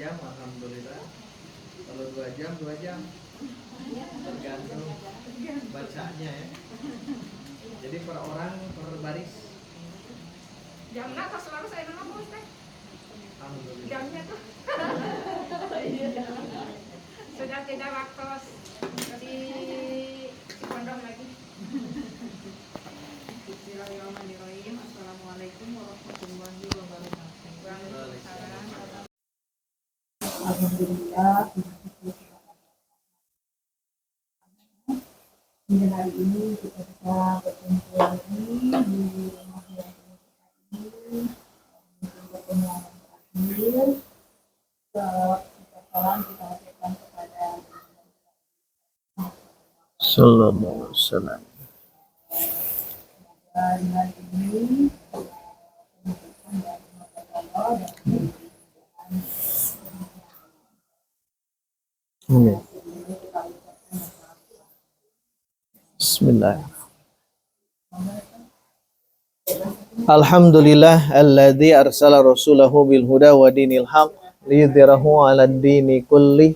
jam alhamdulillah. Kalau 2 jam 2 jam tergantung bacanya ya. Jadi per orang per baris. Jamnya kok selalu saya nama bos teh. Alhamdulillah. Jamnya tuh. Sudah tidak waktu di pondok lagi. Bismillahirrahmanirrahim. Assalamualaikum warahmatullahi wabarakatuh. Waalaikumsalam. Alhamdulillah, pada hari ini kita bisa berkumpul lagi di rumah yang ini untuk pertemuan terakhir. Kita salam kita hadirkan kepada Sallallahu alaihi wasallam. hari ini pendidikan dari Allah dan Bismillah. Alhamdulillah alladzi arsala rasulahu bil huda wa dinil haq liyudhhirahu 'alad dini kulli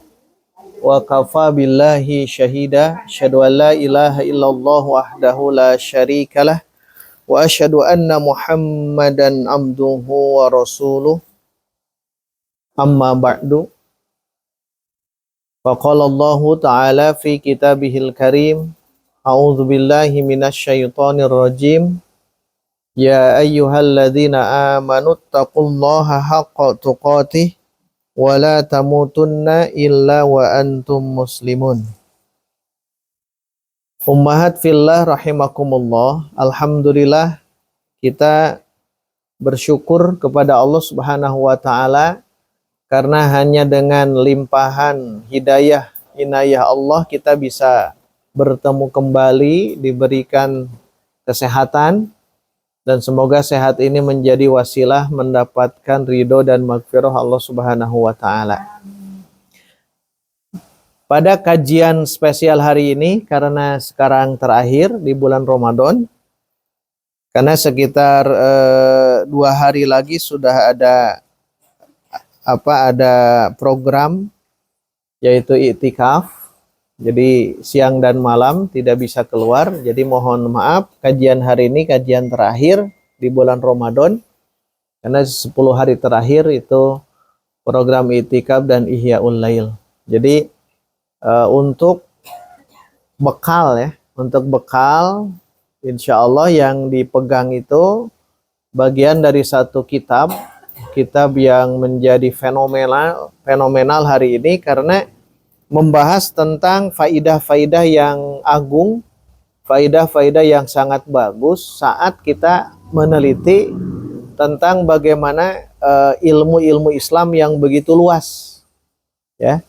wa kafa billahi syahida. Asyhadu an la ilaha illallah wahdahu la syarikalah wa asyhadu anna Muhammadan abduhu wa rasuluh. Amma ba'du. Faqala Allah ta'ala fi kitabihil karim. A'udzu billahi minasyaitonir rajim. Ya ayyuhalladzina amanu taqullaha haqqa tuqatih wa la tamutunna illa wa antum muslimun. Ummahat fillah rahimakumullah. Alhamdulillah kita bersyukur kepada Allah Subhanahu wa taala karena hanya dengan limpahan hidayah inayah Allah kita bisa bertemu kembali, diberikan kesehatan, dan semoga sehat ini menjadi wasilah mendapatkan ridho dan maghfirah Allah Subhanahu wa taala. Pada kajian spesial hari ini, karena sekarang terakhir di bulan Ramadan, karena sekitar 2 hari lagi sudah ada program yaitu iktikaf. Jadi siang dan malam tidak bisa keluar. Jadi mohon maaf, kajian hari ini kajian terakhir di bulan Ramadan. Karena 10 hari terakhir itu program iktikaf dan Ihyaul Lail. Jadi untuk bekal insya Allah yang dipegang itu bagian dari satu kitab yang menjadi fenomenal hari ini karena membahas tentang faidah-faidah yang agung, faidah-faidah yang sangat bagus saat kita meneliti tentang bagaimana ilmu-ilmu Islam yang begitu luas. Ya.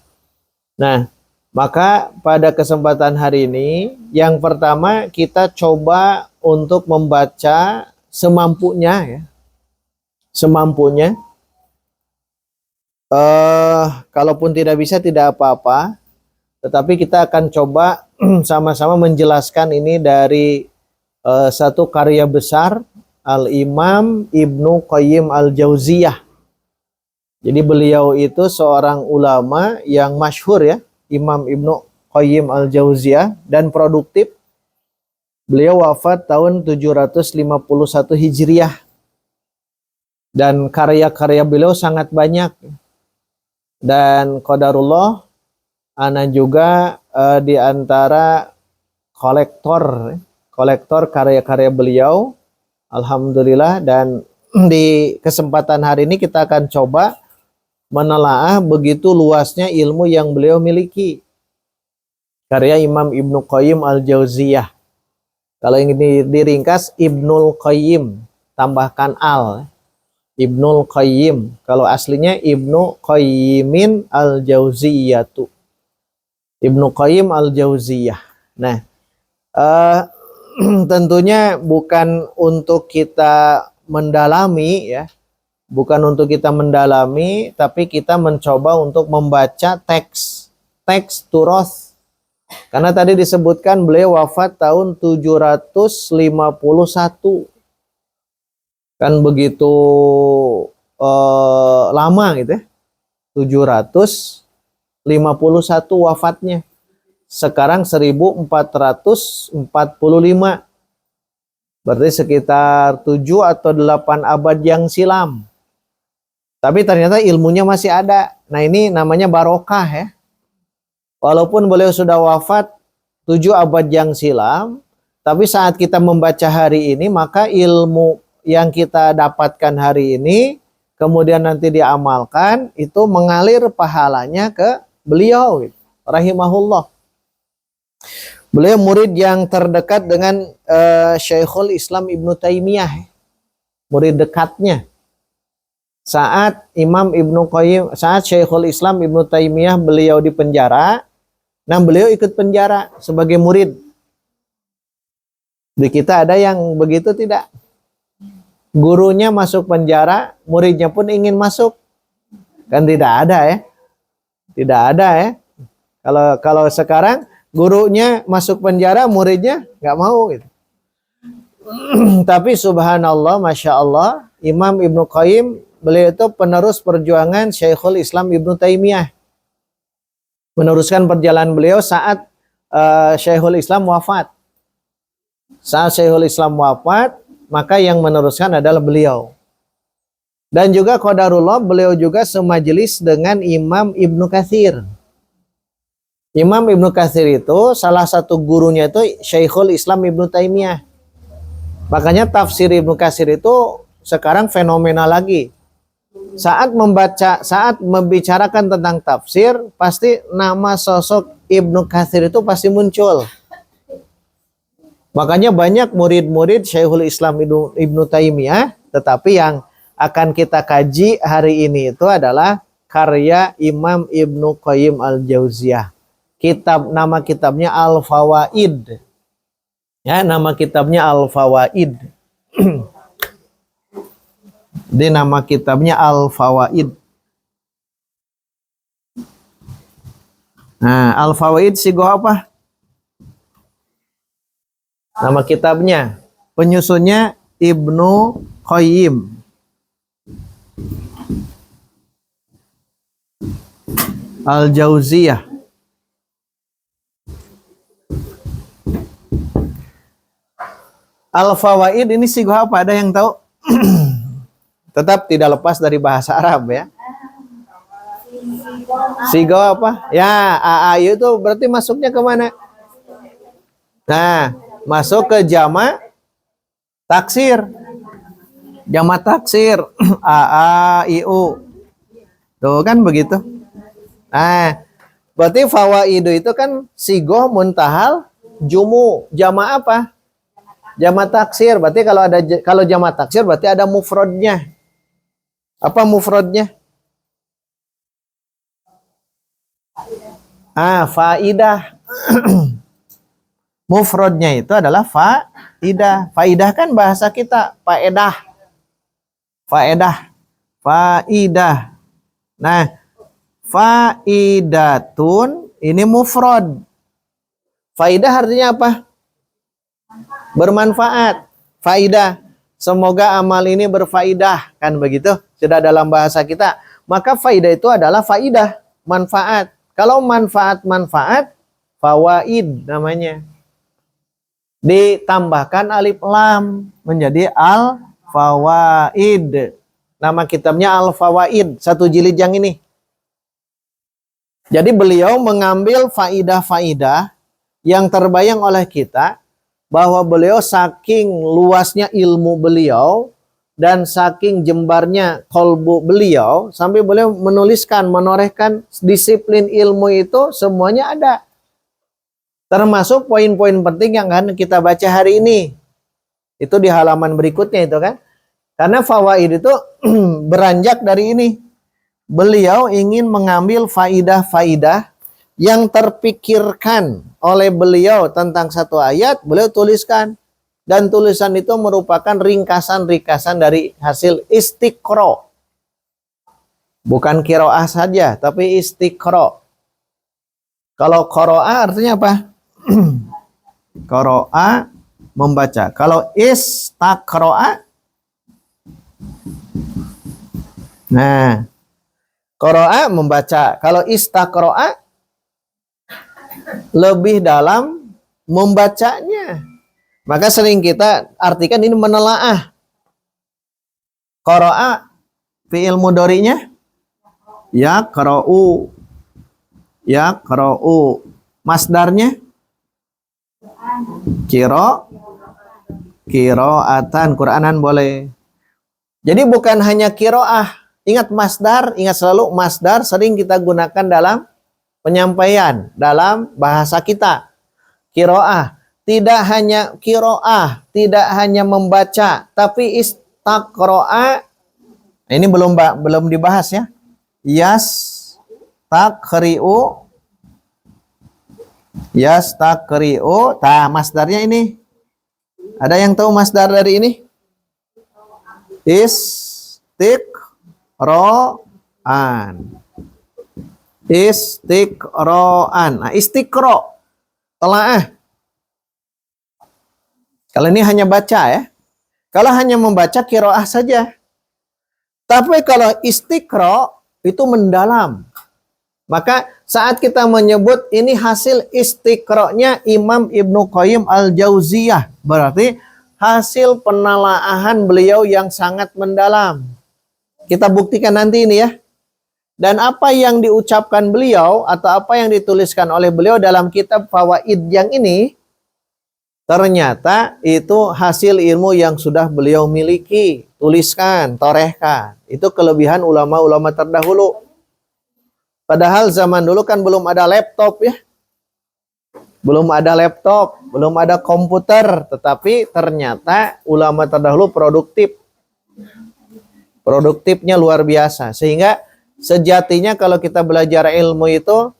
Nah, maka pada kesempatan hari ini, yang pertama kita coba untuk membaca semampunya ya. Semampunya. Kalaupun tidak bisa tidak apa-apa, tetapi kita akan coba sama-sama menjelaskan ini dari satu karya besar Al-Imam Ibnu Qayyim Al-Jauziyah. Jadi beliau itu seorang ulama yang masyhur ya, Imam Ibnu Qayyim Al-Jauziyah, dan produktif. Beliau wafat tahun 751 Hijriah. Dan karya-karya beliau sangat banyak. Dan qadarullah ana juga di antara kolektor karya-karya beliau, alhamdulillah. Dan di kesempatan hari ini kita akan coba menelaah begitu luasnya ilmu yang beliau miliki. Karya Imam Ibnu Qayyim Al-Jauziyah. Kalau ini diringkas Ibnul Qayyim, tambahkan al. Ibnul Qayyim. Kalau aslinya Ibnu Qayyimin Al-Jauziyatu. Ibnu Qayyim Al-Jauziyah. Nah, tentunya bukan untuk kita mendalami ya. Bukan untuk kita mendalami, tapi kita mencoba untuk membaca teks turoth. Karena tadi disebutkan beliau wafat tahun 751. Kan begitu lama gitu ya. wafatnya. Sekarang 1445. Berarti sekitar 7 atau 8 abad yang silam. Tapi ternyata ilmunya masih ada. Nah, ini namanya barokah ya. Walaupun beliau sudah wafat 7 abad yang silam, tapi saat kita membaca hari ini, maka ilmu yang kita dapatkan hari ini, kemudian nanti diamalkan, itu mengalir pahalanya ke beliau, rahimahullah. Beliau murid yang terdekat dengan Syekhul Islam Ibnu Taimiyah, murid dekatnya. Saat Syekhul Islam Ibnu Taimiyah beliau di penjara, nah beliau ikut penjara sebagai murid. Di kita ada yang begitu tidak? Gurunya masuk penjara, muridnya pun ingin masuk. Kan tidak ada ya? Tidak ada ya? Kalau sekarang gurunya masuk penjara, muridnya nggak mau gitu. Tapi subhanallah, masya Allah, Imam Ibnu Qayyim beliau itu penerus perjuangan Syekhul Islam Ibnu Taimiyah. Meneruskan perjalanan beliau saat Syekhul Islam wafat. Saat Syekhul Islam wafat, maka yang meneruskan adalah beliau. Dan juga qadarullah beliau juga semajelis dengan Imam Ibnu Katsir. Imam Ibnu Katsir itu salah satu gurunya itu Syekhul Islam Ibnu Taimiyah. Makanya tafsir Ibnu Katsir itu sekarang fenomenal lagi. Saat membicarakan tentang tafsir, pasti nama sosok Ibnu Katsir itu pasti muncul. Makanya banyak murid-murid Syekhul Islam Ibnu Taimiyah, tetapi yang akan kita kaji hari ini itu adalah karya Imam Ibnu Qayyim Al-Jauziyah. Nama kitabnya Al-Fawaid. Ya, nama kitabnya Al-Fawaid. Di nama kitabnya Al-Fawaid. Nah, Al-Fawaid sigoh apa? Nama kitabnya. Penyusunnya Ibnu Qayyim. Al-Jauziyah. Al-Fawaid ini sigoh apa? Ada yang tahu? Tetap tidak lepas dari bahasa Arab ya. Sigo apa? Ya, AAI itu berarti masuknya ke mana? Nah, masuk ke jama taksir. Jama taksir. AAIU. Tuh kan begitu. Nah, berarti fawaidu itu kan sigo muntahal jumu. Jama apa? Jama taksir. Berarti kalau jama taksir berarti ada mufrodnya. Apa mufrodnya? Faidah. Mufrodnya itu adalah faidah. Faidah kan bahasa kita, faedah. Faedah. Faidah. Nah, faidatun ini mufrod. Faidah artinya apa? Bermanfaat. Faidah. Semoga amal ini berfaidah, kan begitu? Sudah dalam bahasa kita. Maka faidah itu adalah faidah, manfaat. Kalau manfaat, fawaid namanya. Ditambahkan alif lam menjadi al-fawaid. Nama kitabnya Al-Fawaid, satu jilid yang ini. Jadi beliau mengambil faidah-faidah yang terbayang oleh kita, bahwa beliau saking luasnya ilmu beliau dan saking jembarnya kolbu beliau, sampai beliau menuliskan, menorehkan disiplin ilmu itu semuanya ada. Termasuk poin-poin penting yang akan kita baca hari ini. Itu di halaman berikutnya itu kan. Karena fawaid itu beranjak dari ini. Beliau ingin mengambil faidah-faidah yang terpikirkan oleh beliau tentang satu ayat, beliau tuliskan. Dan tulisan itu merupakan ringkasan-ringkasan dari hasil istiqro. Bukan kiroah saja, tapi istiqro. Kalau qoro'ah artinya apa? Qoro'ah membaca. Kalau istaqro'ah, nah, Qara'a membaca. Kalau istaqra'a lebih dalam membacanya. Maka sering kita artikan ini menelaah. Qara'a fi'il mudhari'nya yaqra'u. Yaqra'u. Masdarnya qira'atan, Qur'anan boleh. Jadi bukan hanya qira'ah. Ingat masdar, ingat selalu masdar sering kita gunakan dalam penyampaian, dalam bahasa kita. Qira'ah, tidak hanya qira'ah, tidak hanya membaca, tapi istaqra'a. Ini belum dibahas ya. Yastaqri'u. Yastaqri'u. Tah, masdarnya ini. Ada yang tahu masdar dari ini? Istiqra'an. Istiqra'an. Nah, istiqra'. Telaah. Kalau ini hanya baca ya. Kalau hanya membaca qiraah saja. Tapi kalau istiqra' itu mendalam. Maka saat kita menyebut ini hasil istiqra'nya Imam Ibnu Qayyim Al-Jauziyah. Berarti hasil penelaahan beliau yang sangat mendalam. Kita buktikan nanti ini ya. Dan apa yang diucapkan beliau atau apa yang dituliskan oleh beliau dalam kitab Fawaid yang ini, ternyata itu hasil ilmu yang sudah beliau miliki, tuliskan, torehkan. Itu kelebihan ulama-ulama terdahulu. Padahal zaman dulu kan belum ada laptop ya. Belum ada laptop, belum ada komputer. Tetapi ternyata ulama terdahulu produktif. Produktifnya luar biasa. Sehingga sejatinya kalau kita belajar ilmu itu,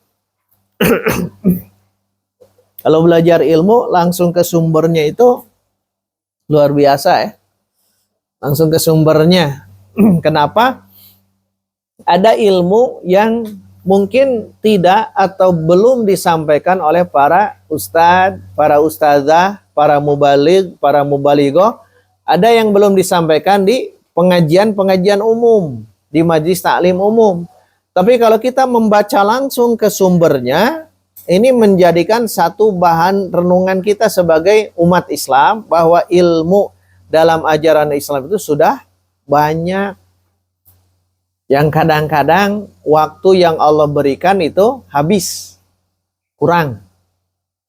kalau belajar ilmu langsung ke sumbernya itu luar biasa ya. Langsung ke sumbernya. Kenapa? Ada ilmu yang mungkin tidak atau belum disampaikan oleh para ustadz, para ustazah, para mubaligh, para mubalighah. Ada yang belum disampaikan di pengajian-pengajian umum, di majelis taklim umum. Tapi kalau kita membaca langsung ke sumbernya, ini menjadikan satu bahan renungan kita sebagai umat Islam bahwa ilmu dalam ajaran Islam itu sudah banyak. Yang kadang-kadang waktu yang Allah berikan itu habis. Kurang.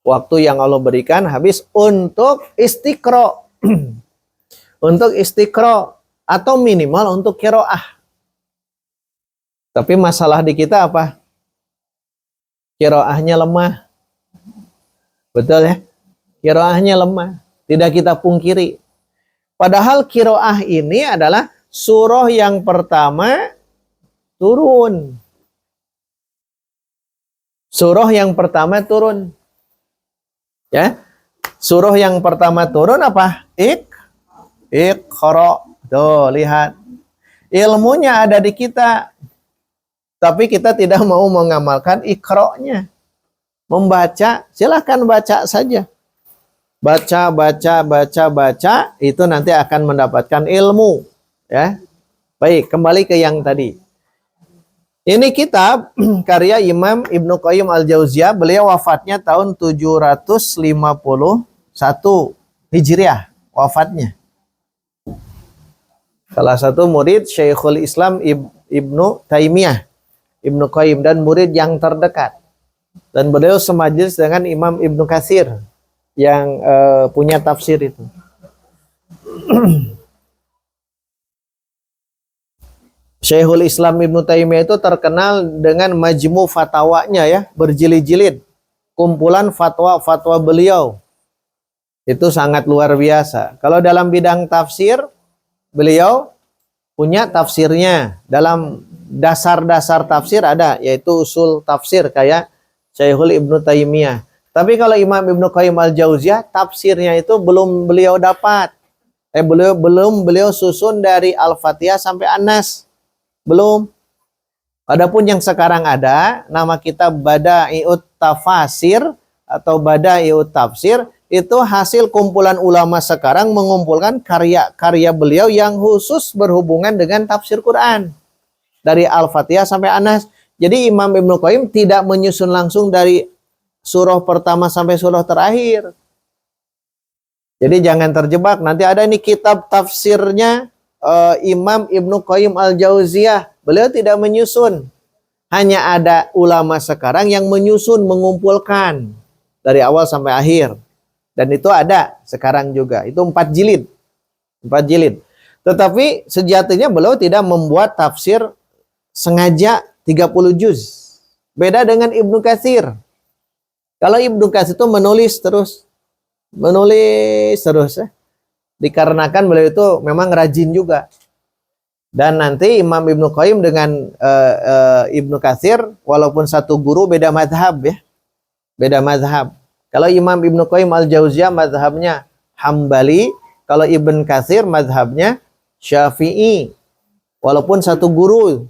Waktu yang Allah berikan habis untuk istiqra'. Untuk istiqra' atau minimal untuk qiraah. Tapi masalah di kita apa? Qiraahnya lemah. Betul ya? Qiraahnya lemah. Tidak kita pungkiri. Padahal qiraah ini adalah surah yang pertama turun. Surah yang pertama turun. Ya. Surah yang pertama turun apa? Iqra. Tuh, lihat. Ilmunya ada di kita. Tapi kita tidak mau mengamalkan iqra'-nya. Membaca, silahkan baca saja. Baca, itu nanti akan mendapatkan ilmu. Ya. Baik, kembali ke yang tadi. Ini kitab karya Imam Ibnu Qayyim Al-Jauziyah. Beliau wafatnya tahun 751 Hijriah. Wafatnya. Salah satu murid Syekhul Islam Ibnu Taimiyah, Ibnu Qayyim, dan murid yang terdekat. Dan beliau semajlis dengan Imam Ibnu Katsir yang punya tafsir itu. Syekhul Islam Ibnu Taimiyah itu terkenal dengan majmu fatwanya ya, berjilid-jilid. Kumpulan fatwa-fatwa beliau. Itu sangat luar biasa. Kalau dalam bidang tafsir, beliau punya tafsirnya. Dalam dasar-dasar tafsir ada, yaitu usul tafsir kayak Syekhul Ibnu Taimiyah. Tapi kalau Imam Ibnu Qayyim Al-Jauziyah, tafsirnya itu belum beliau dapat. Belum beliau susun dari Al-Fatihah sampai An-Nas. Belum. Adapun yang sekarang ada, nama kitab Bada'iut Tafasir atau Bada'iut Tafsir, itu hasil kumpulan ulama sekarang mengumpulkan karya-karya beliau yang khusus berhubungan dengan tafsir Quran. dari Al-Fatihah sampai An-Nas. Jadi Imam Ibnu Qayyim tidak menyusun langsung dari surah pertama sampai surah terakhir. Jadi jangan terjebak. Nanti ada ini kitab tafsirnya Imam Ibnu Qayyim Al-Jauziyah. Beliau tidak menyusun. Hanya ada ulama sekarang yang menyusun, mengumpulkan dari awal sampai akhir. Dan itu ada sekarang juga. Itu 4 jilid. 4 jilid. Tetapi sejatinya beliau tidak membuat tafsir sengaja 30 juz. Beda dengan Ibnu Katsir. Kalau Ibnu Katsir itu menulis terus ya. Dikarenakan beliau itu memang rajin juga. Dan nanti Imam Ibnu Qayyim dengan Ibnu Katsir walaupun satu guru beda mazhab ya. Beda mazhab. Kalau Imam Ibnu Qayyim Al-Jauziyah mazhabnya Hambali, kalau Ibnu Katsir mazhabnya Syafi'i. Walaupun satu guru,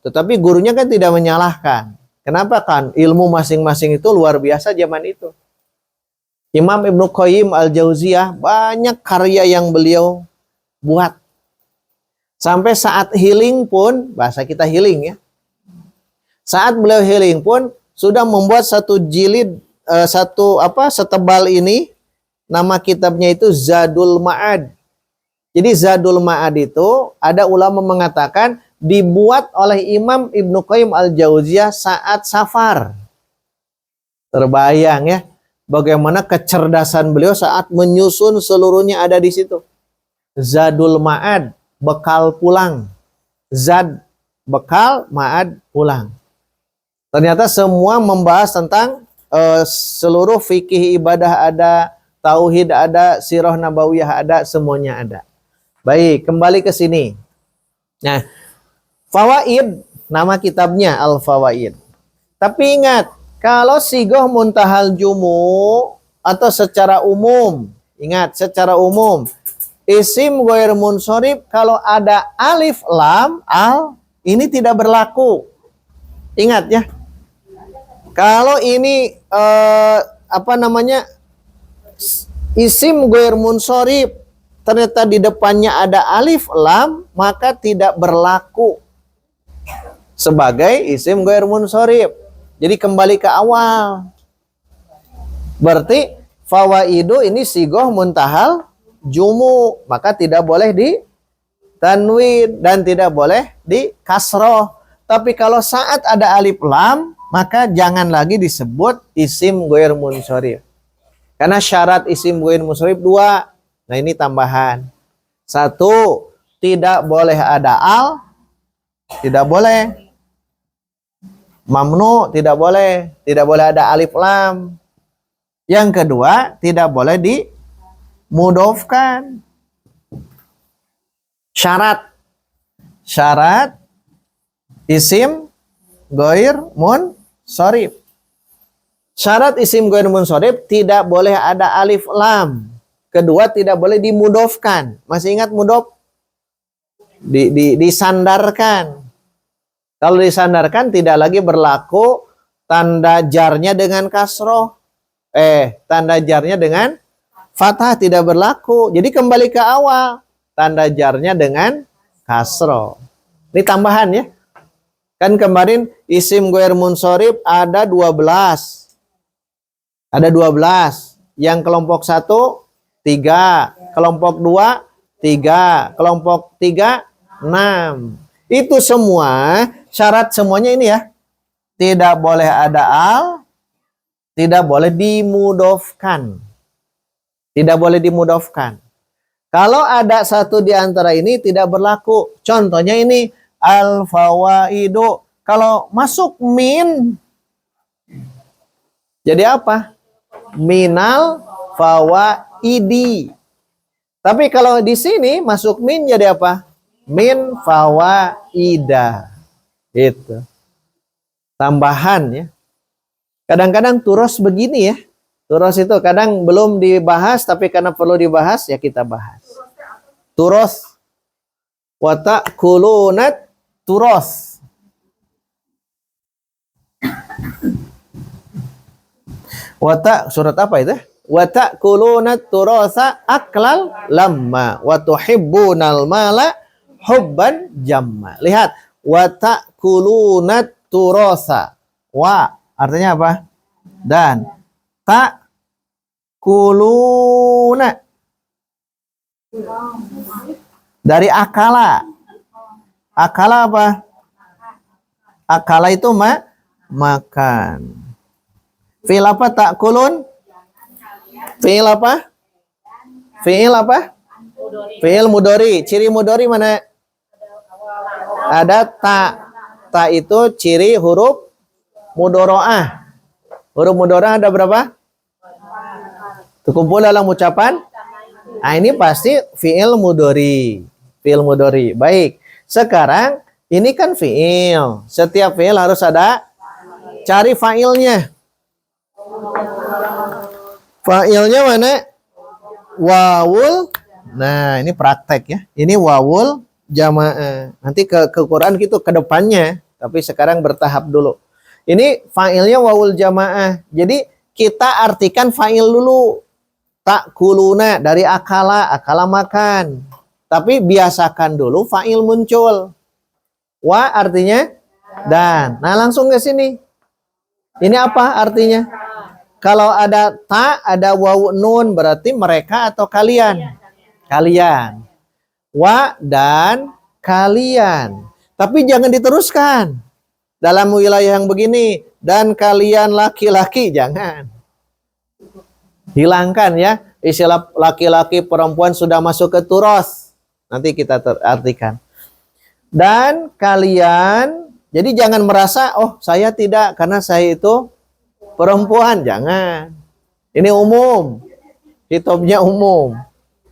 tetapi gurunya kan tidak menyalahkan. Kenapa kan? Ilmu masing-masing itu luar biasa zaman itu. Imam Ibnu Qayyim Al-Jauziyah banyak karya yang beliau buat. Sampai saat healing pun, bahasa kita healing ya. Saat beliau healing pun sudah membuat satu jilid, setebal ini, nama kitabnya itu Zadul Ma'ad. Jadi Zadul Ma'ad itu ada ulama mengatakan dibuat oleh Imam Ibnu Qayyim Al-Jauziyah saat safar. Terbayang ya bagaimana kecerdasan beliau saat menyusun seluruhnya ada di situ. Zadul Ma'ad, bekal pulang. Zad, bekal, Ma'ad, pulang. Ternyata semua membahas tentang seluruh fikih ibadah ada, tauhid ada, sirah nabawiyah ada, semuanya ada. Baik, kembali ke sini. Nah, Fawaid, nama kitabnya Al-Fawaid. Tapi ingat, kalau sigoh muntahal jumu atau secara umum, ingat secara umum, isim ghair munsorib kalau ada alif lam al ini tidak berlaku. Ingat ya. Kalau ini isim ghair munsorib ternyata di depannya ada alif lam, maka tidak berlaku sebagai isim ghair munsorib. Jadi kembali ke awal. Berarti fawaidu ini sigoh muntahal jumu, maka tidak boleh di tanwin dan tidak boleh di kasroh. Tapi kalau saat ada alif lam, maka jangan lagi disebut isim ghair munsorib. Karena syarat isim ghair munsorib 2. Nah ini tambahan. 1, tidak boleh ada al, tidak boleh. Mamnu, tidak boleh ada alif lam. Yang kedua, tidak boleh dimudofkan. Syarat isim ghair munsorib. Syarat isim ghair munsorib tidak boleh ada alif lam. Kedua, tidak boleh dimudofkan. Masih ingat mudof? Disandarkan. Kalau disandarkan tidak lagi berlaku tanda jarnya dengan kasroh. Tanda jarnya dengan fathah tidak berlaku. Jadi kembali ke awal. Tanda jarnya dengan kasroh. Ini tambahan ya. Kan kemarin isim ghair munsorib ada 12. Ada 12. Yang kelompok 1 3, kelompok 2 3, kelompok 3 6. Itu semua syarat semuanya ini ya. Tidak boleh ada al, tidak boleh dimudofkan. Tidak boleh dimudofkan. Kalau ada satu di antara ini tidak berlaku. Contohnya ini al-fawaidu. Kalau masuk min jadi apa? Minal fawaidi. Tapi kalau di sini masuk min jadi apa? Min fawaida. Itu. Tambahan ya. Kadang-kadang turos begini ya. Turos itu kadang belum dibahas tapi karena perlu dibahas ya kita bahas. Turos. Wa ta'kulunat turos. Surat apa itu? Wa ta'kulunat turasa aklal lamma wa tuhibbunal mala hubban jamma. Lihat, wa ta'kuluna turasa. Wa artinya apa? Dan ta'kuluna dari akala. Akala apa? Akala itu makan. Fi'il apa ta'kulun? Fi'il apa? Fi'il apa? Fi'il mudhari. Ciri mudhari mana? Ada ta. Ta itu ciri huruf mudhoro'ah. Huruf mudhoro'ah ada berapa? Terkumpul dalam ucapan. Nah, ini pasti fi'il mudhari. Fi'il mudhari. Baik. Sekarang ini kan fi'il. Setiap fi'il harus ada cari fa'ilnya. Fa'ilnya mana? Wawul. Nah, ini praktek ya. Ini wawul jamaah. Nanti ke Quran gitu ke depannya. Tapi sekarang bertahap dulu. Ini fa'ilnya wawul jamaah. Jadi kita artikan fa'il dulu. Ta'kuluna dari akala. Akala makan. Tapi biasakan dulu fa'il muncul. Wa artinya dan. Nah, langsung ke sini. Ini apa artinya? Kalau ada ta, ada wawu nun, berarti mereka atau kalian? Kalian. Wa dan kalian. Tapi jangan diteruskan. Dalam wilayah yang begini. Dan kalian laki-laki, jangan. Hilangkan ya. Istilah laki-laki perempuan sudah masuk ke turos. Nanti kita artikan. Dan kalian, jadi jangan merasa, oh saya tidak, karena saya itu perempuan. Jangan. Ini umum. Hitobnya umum.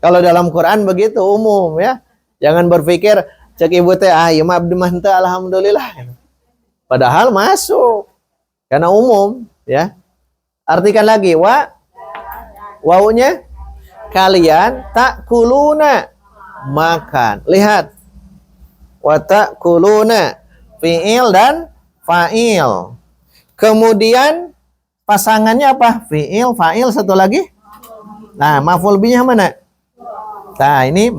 Kalau dalam Quran begitu umum ya. Jangan berpikir cek ibu teh ieu mah abdi mah henteu alhamdulillah. Padahal masuk. Karena umum ya. Artikan lagi wawunya kalian ta'kuluna makan. Lihat. Wa ta'kuluna fi'il dan fa'il. Kemudian pasangannya apa? Fi'il, fa'il, satu lagi. Nah, maf'ul binya mana? Nah, ini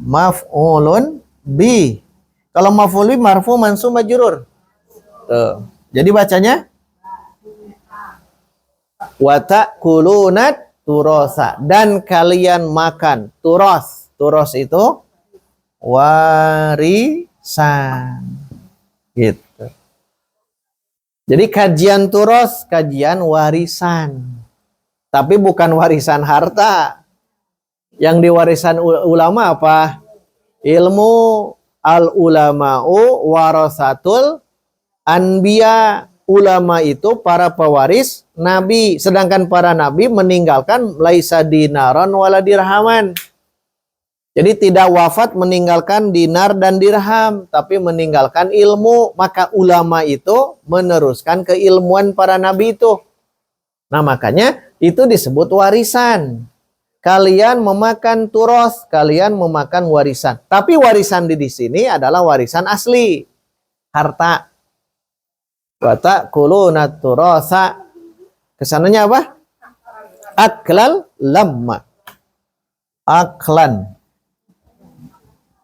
maf'ulun bi. Kalau maf'ul bi marfu mansub majrur. Tuh. Jadi bacanya wa ta'kuluna turasa, dan kalian makan turos. Turos itu warisan. Gitu. Jadi kajian turos, kajian warisan. Tapi bukan warisan harta. Yang diwarisan ulama apa? Ilmu. Al-ulama'u warasatul anbiya. Ulama itu para pewaris nabi. Sedangkan para nabi meninggalkan laisa dinaron wala dirhaman. Jadi tidak wafat meninggalkan dinar dan dirham, tapi meninggalkan ilmu. Maka ulama itu meneruskan keilmuan para nabi itu. Nah, makanya itu disebut warisan. Kalian memakan turos, kalian memakan warisan. Tapi warisan di sini adalah warisan asli, harta. Wa ta'kuluna turasa. Kesananya apa? Aklal lamma. Aklan.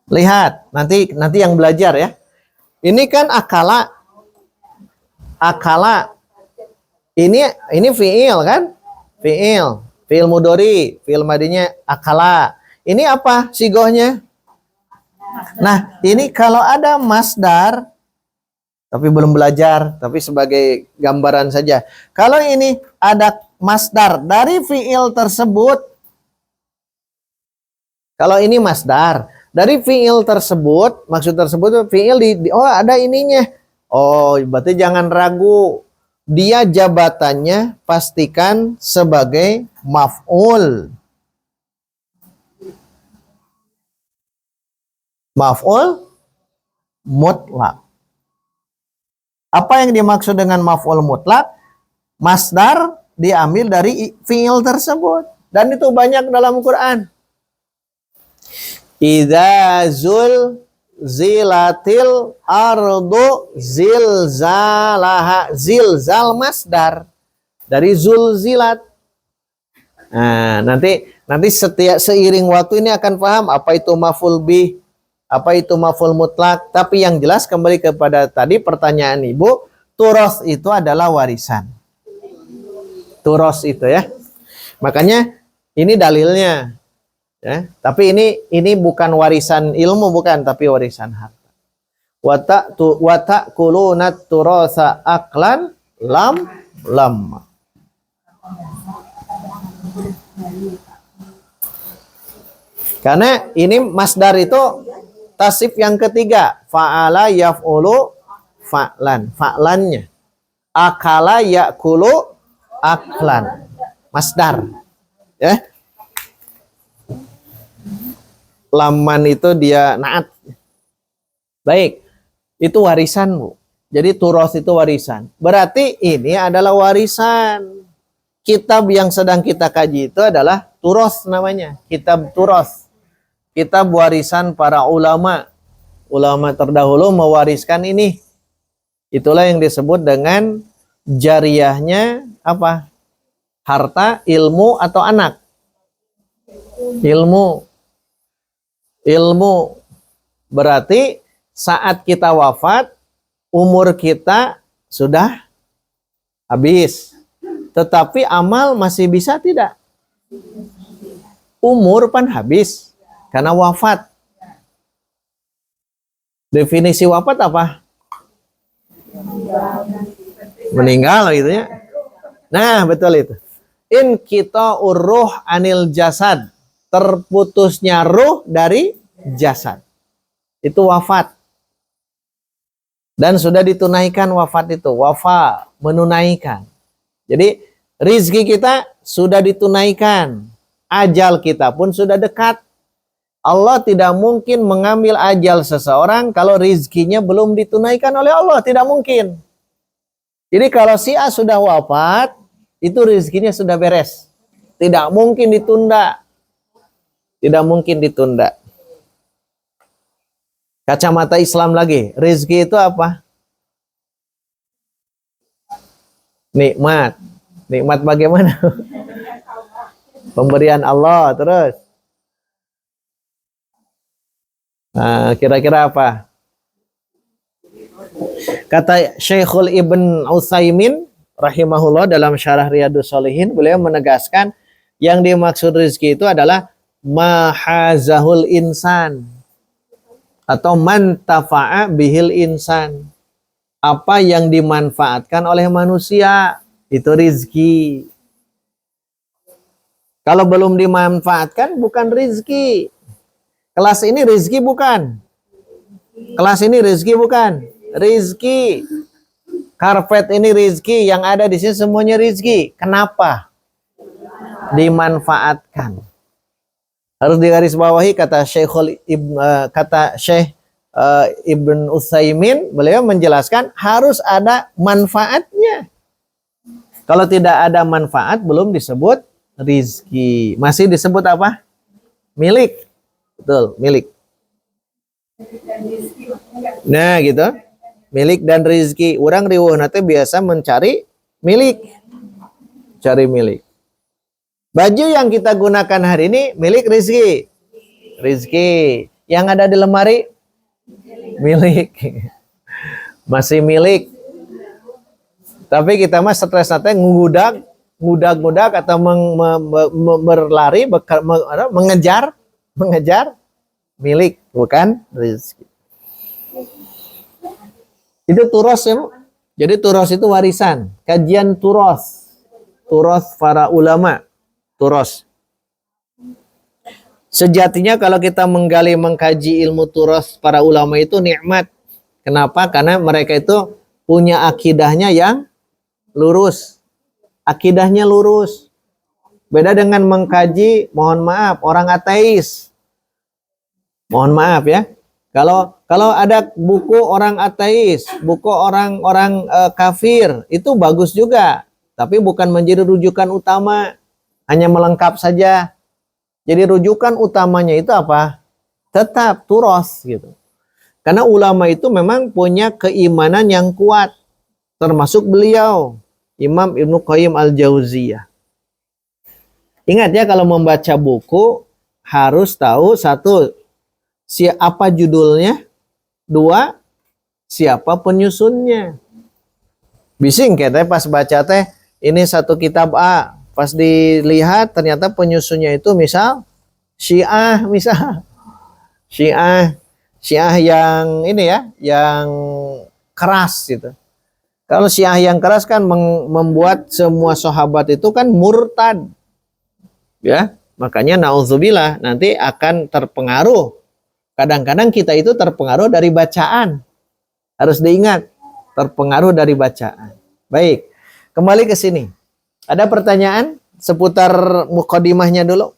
Lihat, nanti yang belajar ya. Ini kan akala. Akala. Ini fi'il kan? Fi'il. Fi'il mudhari, fi'il madinya akala. Ini apa sigohnya? Nah, ini kalau ada masdar, tapi belum belajar, tapi sebagai gambaran saja. Kalau ini ada masdar dari fi'il tersebut, kalau ini masdar dari fi'il tersebut, maksud tersebut fi'il oh ada ininya. Oh, berarti jangan ragu. Dia jabatannya pastikan sebagai maf'ul. Maf'ul mutlak. Apa yang dimaksud dengan maf'ul mutlak? Masdar diambil dari fi'il tersebut. Dan itu banyak dalam Quran. Idza zilatil ardu zilzalaha. Zilzal masdar dari zulzilat. Nah, nanti seiring waktu ini akan paham apa itu maf'ul bih, apa itu maf'ul mutlak, tapi yang jelas kembali kepada tadi pertanyaan Ibu, turos itu adalah warisan. Turos itu ya. Makanya ini dalilnya ya. Tapi ini bukan warisan ilmu, bukan, tapi warisan harta. Wa ta'kuluna turasa aklan lam. Karena ini masdar itu tasif yang ketiga, fa'ala yaf'ulu fa'lan, fa'lannya. Akala ya'kulu aklan, masdar. Ya. Laman itu dia naat. Baik, itu warisan, Bu. Jadi turos itu warisan. Berarti ini adalah warisan. Kitab yang sedang kita kaji itu adalah turos namanya, kitab turos. Kitab warisan para ulama. Ulama terdahulu mewariskan ini. Itulah yang disebut dengan jariyahnya apa? Harta, ilmu, atau anak? Ilmu. Ilmu. Berarti saat kita wafat, umur kita sudah habis. Tetapi amal masih bisa tidak? Umur pan habis. Karena wafat. Definisi wafat apa? Meninggal gitu ya. Nah, betul itu. In kita urruh anil jasad. Terputusnya ruh dari jasad. Itu wafat. Dan sudah ditunaikan wafat itu. Wafa, menunaikan. Jadi, rizki kita sudah ditunaikan. Ajal kita pun sudah dekat. Allah tidak mungkin mengambil ajal seseorang kalau rizkinya belum ditunaikan oleh Allah. Tidak mungkin. Jadi kalau si A sudah wafat, itu rizkinya sudah beres. Tidak mungkin ditunda. Tidak mungkin ditunda. Kacamata Islam lagi. Rizki itu apa? Nikmat. Nikmat bagaimana? Pemberian Allah. Terus. Nah, kira-kira apa? Kata Syekhul Ibn Utsaimin rahimahullah dalam syarah Riyadhus Shalihin, beliau menegaskan yang dimaksud rizki itu adalah mahazahul insan atau mantafa'a bihil insan. Apa yang dimanfaatkan oleh manusia itu rizki. Kalau belum dimanfaatkan bukan rizki. Kelas ini rizki bukan. Kelas ini rizki bukan. Rizki. Karpet ini rizki. Yang ada di sini semuanya rizki. Kenapa? Dimanfaatkan. Harus digarisbawahi kata Syekh Ibn Utsaimin. Beliau menjelaskan harus ada manfaatnya. Kalau tidak ada manfaat belum disebut rizki. Masih disebut apa? Milik. Betul, milik. Nah, gitu. Milik dan rizki. Orang riweuh nate biasa mencari milik. Cari milik. Baju yang kita gunakan hari ini milik rizki. Rizki. Yang ada di lemari milik. Masih milik. Tapi kita mah stres nate ngudag atau berlari, mengejar milik, bukan rezeki. Itu turos ya, Bu. Jadi turos itu warisan. Kajian turos. Turos para ulama. Turos. Sejatinya kalau kita mengkaji ilmu turos para ulama itu nikmat. Kenapa? Karena mereka itu punya akidahnya yang lurus. Akidahnya lurus. Beda dengan mengkaji, mohon maaf, orang ateis. Mohon maaf ya. Kalau ada buku orang ateis, buku orang kafir, itu bagus juga. Tapi bukan menjadi rujukan utama. Hanya melengkap saja. Jadi rujukan utamanya itu apa? Tetap turos gitu. Karena ulama itu memang punya keimanan yang kuat. Termasuk beliau, Imam Ibnu Qayyim Al-Jauziyah. Ingat ya, kalau membaca buku harus tahu satu, siapa judulnya. 2, siapa penyusunnya. Bising kita pas baca teh, ini satu kitab A. Pas dilihat ternyata penyusunnya itu misal Syiah, misal. Syiah yang ini ya, yang keras gitu. Kalau Syiah yang keras kan membuat semua sahabat itu kan murtad. Ya, makanya naudzubillah nanti akan terpengaruh. Kadang-kadang kita itu terpengaruh dari bacaan. Harus diingat, terpengaruh dari bacaan. Baik, kembali ke sini. Ada pertanyaan seputar mukadimahnya dulu?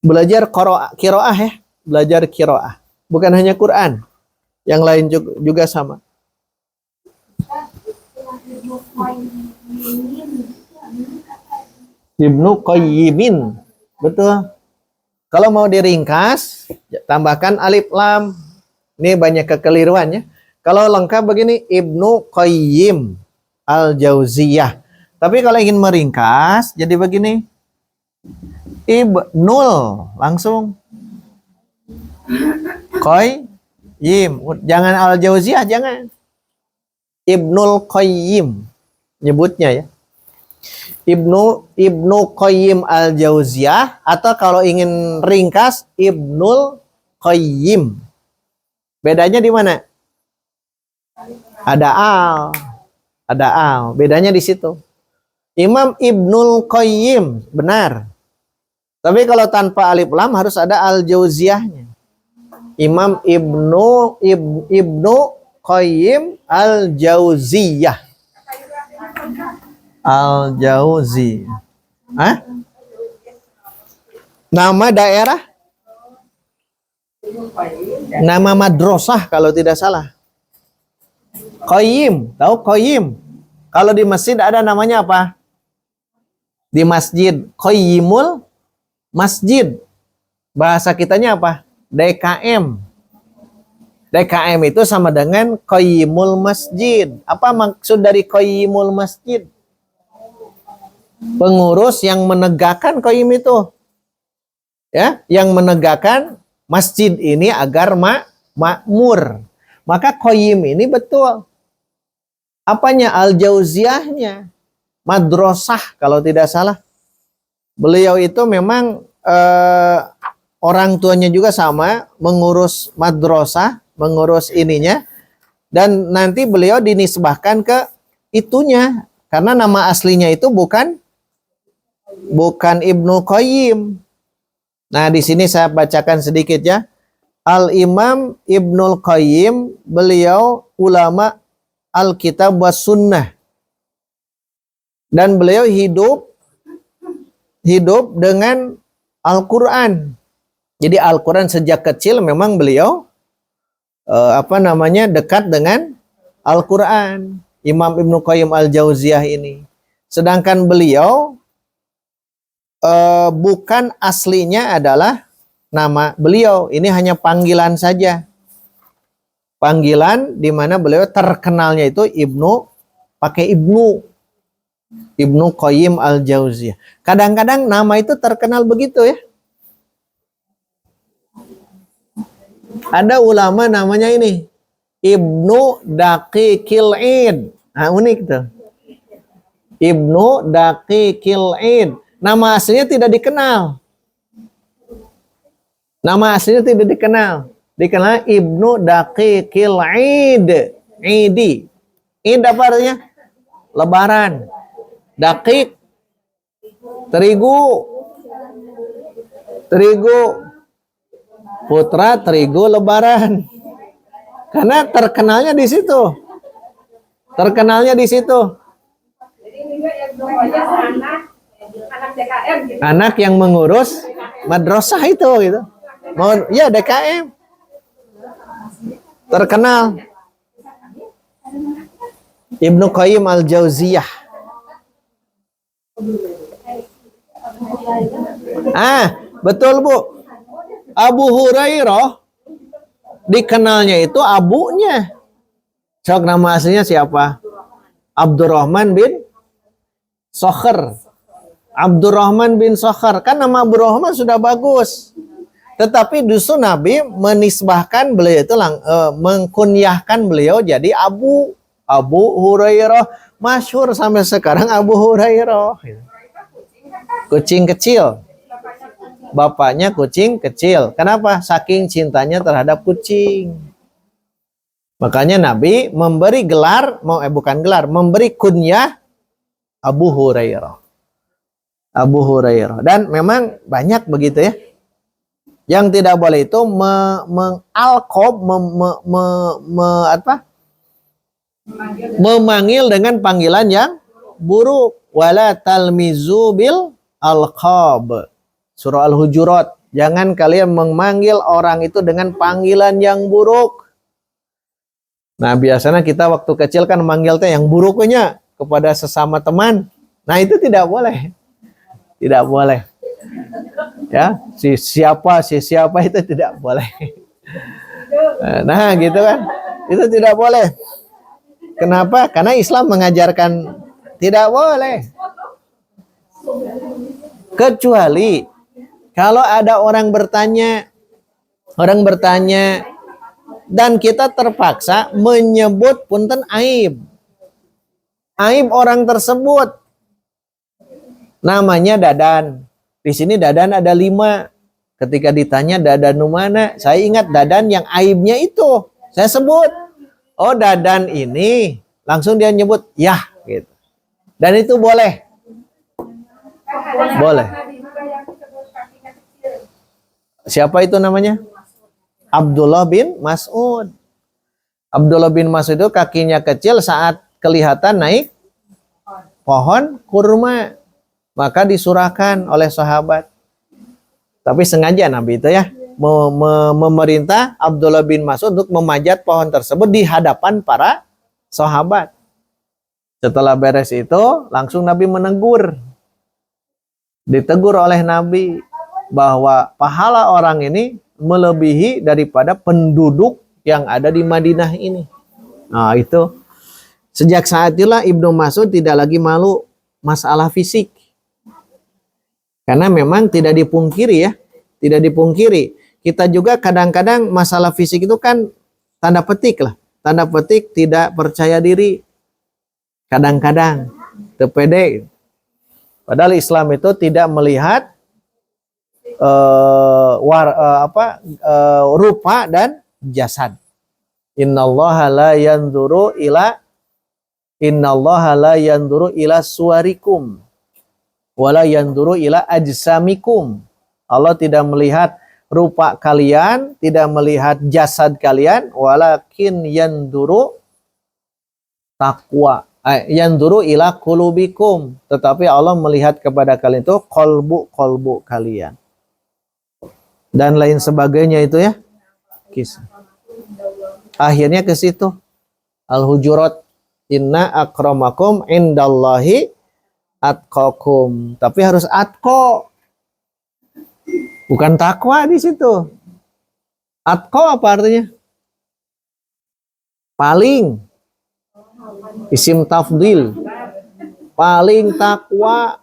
Belajar qiraah ya, belajar qiraah. Bukan hanya Quran, yang lain juga sama. Ibnu Qayyimin, betul. Kalau mau diringkas, tambahkan alif lam. Ini banyak kekeliruan ya. Kalau lengkap begini, Ibnu Qayyim al-Jauziyah. Tapi kalau ingin meringkas, jadi begini. Ibnul, langsung. Qayyim. Jangan al-Jauziyah, jangan. Ibnul Qayyim. Nyebutnya ya. Ibnu Qayyim al-Jauziyah, atau kalau ingin ringkas Ibnul Qayyim. Bedanya di mana? Ada al. Bedanya di situ. Imam Ibnul Qayyim, benar. Tapi kalau tanpa alif lam harus ada al-Jauziyahnya. Imam Ibnu Qayyim al-Jauziyah. Al-Jauzi. Hah? Nama daerah? Nama madrasah kalau tidak salah. Qayyim, tahu Qayyim? Kalau di masjid ada namanya apa? Di masjid Qayyimul Masjid. Bahasa kitanya apa? DKM. DKM itu sama dengan Qayyimul Masjid. Apa maksud dari Qayyimul Masjid? Pengurus yang menegakkan qayyim itu. Ya, yang menegakkan masjid ini agar makmur. Maka qayyim ini betul. Apanya? Al-Jauziyahnya. Madrasah kalau tidak salah. Beliau itu memang orang tuanya juga sama, mengurus madrasah, mengurus ininya. Dan nanti beliau dinisbahkan ke itunya. Karena nama aslinya itu bukan Ibnu Qayyim. Nah, di sini saya bacakan sedikit ya. Al-Imam Ibnul Qayyim, beliau ulama Alkitab was Sunnah. Dan beliau hidup dengan Al-Quran. Jadi Al-Quran sejak kecil memang beliau dekat dengan Al-Quran. Imam Ibnu Qayyim al-Jauziyah ini. Sedangkan beliau bukan aslinya adalah nama beliau. Ini hanya panggilan saja. Panggilan di mana beliau terkenalnya itu pakai Ibnu Qayyim al-Jauziyah. Kadang-kadang nama itu terkenal begitu ya. Ada ulama namanya ini Ibnu Daqiqil Id. Nah, unik tuh. Ibnu Daqiqil Id. Nama aslinya tidak dikenal. Dikenal Ibnu Daqiqil Id. Idi. Id apa artinya? Lebaran. Daqiq. Terigu. Putra terigu lebaran. Karena terkenalnya di situ. Anak yang mengurus madrasah itu gitu. Ya DKM. Terkenal. Ibnu Qayyim al-Jauziyah. Betul Bu. Abu Hurairah dikenalnya itu abunya. Sok nama aslinya siapa? Abdurrahman bin Sakhr. Abdurrahman bin Sakhar. Kan nama Abdurrahman sudah bagus. Tetapi justru Nabi menisbahkan beliau itu mengkunyahkan beliau jadi Abu Hurairah. Masyhur sampai sekarang Abu Hurairah. Kucing kecil. Bapaknya kucing kecil. Kenapa? Saking cintanya terhadap kucing. Makanya Nabi memberi gelar, memberi kunyah Abu Hurairah. Abu Hurairah. Dan memang banyak begitu ya. Yang tidak boleh itu memanggil dengan panggilan yang buruk. Wala talmizu bil alqab. Surah Al-Hujurat. Jangan kalian memanggil orang itu dengan panggilan yang buruk. Nah, biasanya kita waktu kecil kan memanggil yang buruknya kepada sesama teman. Nah, itu tidak boleh. Tidak boleh. Ya, si siapa itu tidak boleh. Nah, gitu kan. Itu tidak boleh. Kenapa? Karena Islam mengajarkan tidak boleh. Kecuali kalau ada orang bertanya dan kita terpaksa menyebut punten aib orang tersebut. Namanya Dadan. Di sini Dadan ada 5. Ketika ditanya Dadan mana, saya ingat Dadan yang aibnya itu. Saya sebut, oh Dadan ini, langsung dia nyebut yah gitu. Dan itu boleh. Boleh. Siapa itu namanya? Abdullah bin Mas'ud. Abdullah bin Mas'ud itu kakinya kecil saat kelihatan naik pohon kurma. Maka disurahkan oleh sahabat. Tapi sengaja Nabi itu ya memerintah Abdullah bin Mas'ud untuk memanjat pohon tersebut di hadapan para sahabat. Setelah beres itu langsung Nabi menegur. Ditegur oleh Nabi bahwa pahala orang ini melebihi daripada penduduk yang ada di Madinah ini. Nah, itu sejak saat itulah Ibnu Mas'ud tidak lagi malu masalah fisik. Karena memang tidak dipungkiri ya, tidak dipungkiri. Kita juga kadang-kadang masalah fisik itu kan tanda petik lah. Tanda petik tidak percaya diri. Kadang-kadang terpede. Padahal Islam itu tidak melihat rupa dan jasad. Innallaha la yanzuru ila suwarikum wala yanzuru ila ajsamikum. Allah tidak melihat rupa kalian, tidak melihat jasad kalian, walakin yanzuru yanzuru ila qulubikum. Tetapi Allah melihat kepada kalian itu kolbu kalian. Dan lain sebagainya itu ya. Kisah. Akhirnya ke situ. Al-Hujurat. Inna akramakum indallahi atqakum. Tapi harus atqa. Bukan takwa di situ. Atqa apa artinya? Paling. Isim tafdil. Paling takwa.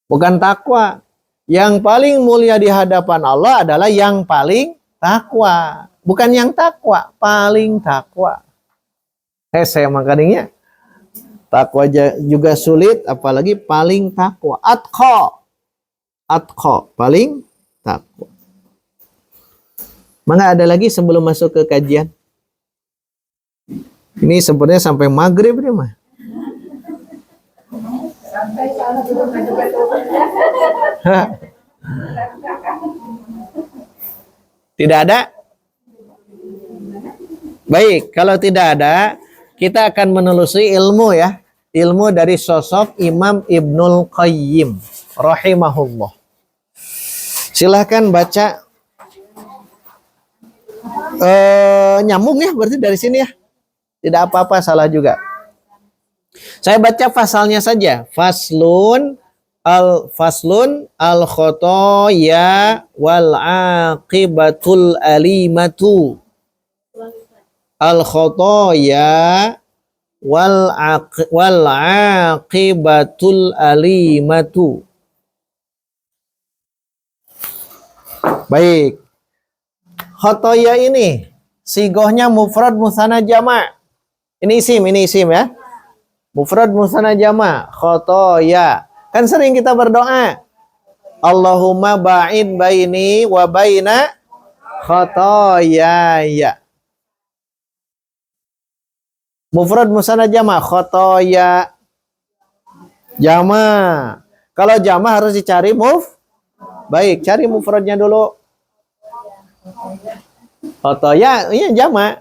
Bukan takwa. Yang paling mulia di hadapan Allah adalah yang paling takwa. Bukan yang takwa, paling takwa. Saya makanya takwa juga sulit, apalagi paling takwa. Atqa, paling takwa. Maka ada lagi sebelum masuk ke kajian. Ini sebenarnya sampai maghrib nih mah. Tidak ada? Baik, kalau tidak ada, kita akan menelusuri ilmu ya. Ilmu dari sosok Imam Ibnul Qayyim rahimahullah. Silahkan baca. Nyambung ya berarti dari sini ya. Tidak apa-apa, salah juga. Saya baca pasalnya saja. Faslun al khotoya wal aqibatul alimatu. Al khotoya wal aqibatul alimatu. Baik. Khotoya ini sigohnya mufrad musanna jama'. Ini isim ya. Mufrad musanna jama', khotoya. Kan sering kita berdoa, Allahumma ba'id baini wa baina khotoyaya. Mufrad musanna jama', khotoya. Jama'. Kalau jama' harus dicari Baik, cari mufradnya dulu. Khotoya, iya jama'.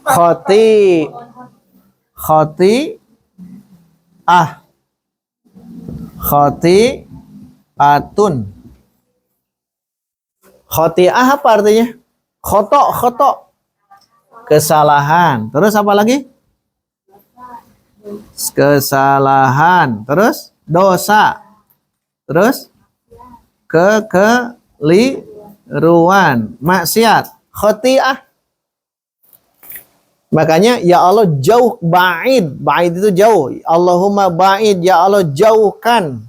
Khoti'atun. Khoti'ah apa artinya? Khoto. Kesalahan. Terus apa lagi? Kesalahan. Terus dosa. Terus kekeliruan, maksiat, khoti'ah. Makanya ya Allah jauh, ba'id itu jauh. Allahumma ba'id, ya Allah jauhkan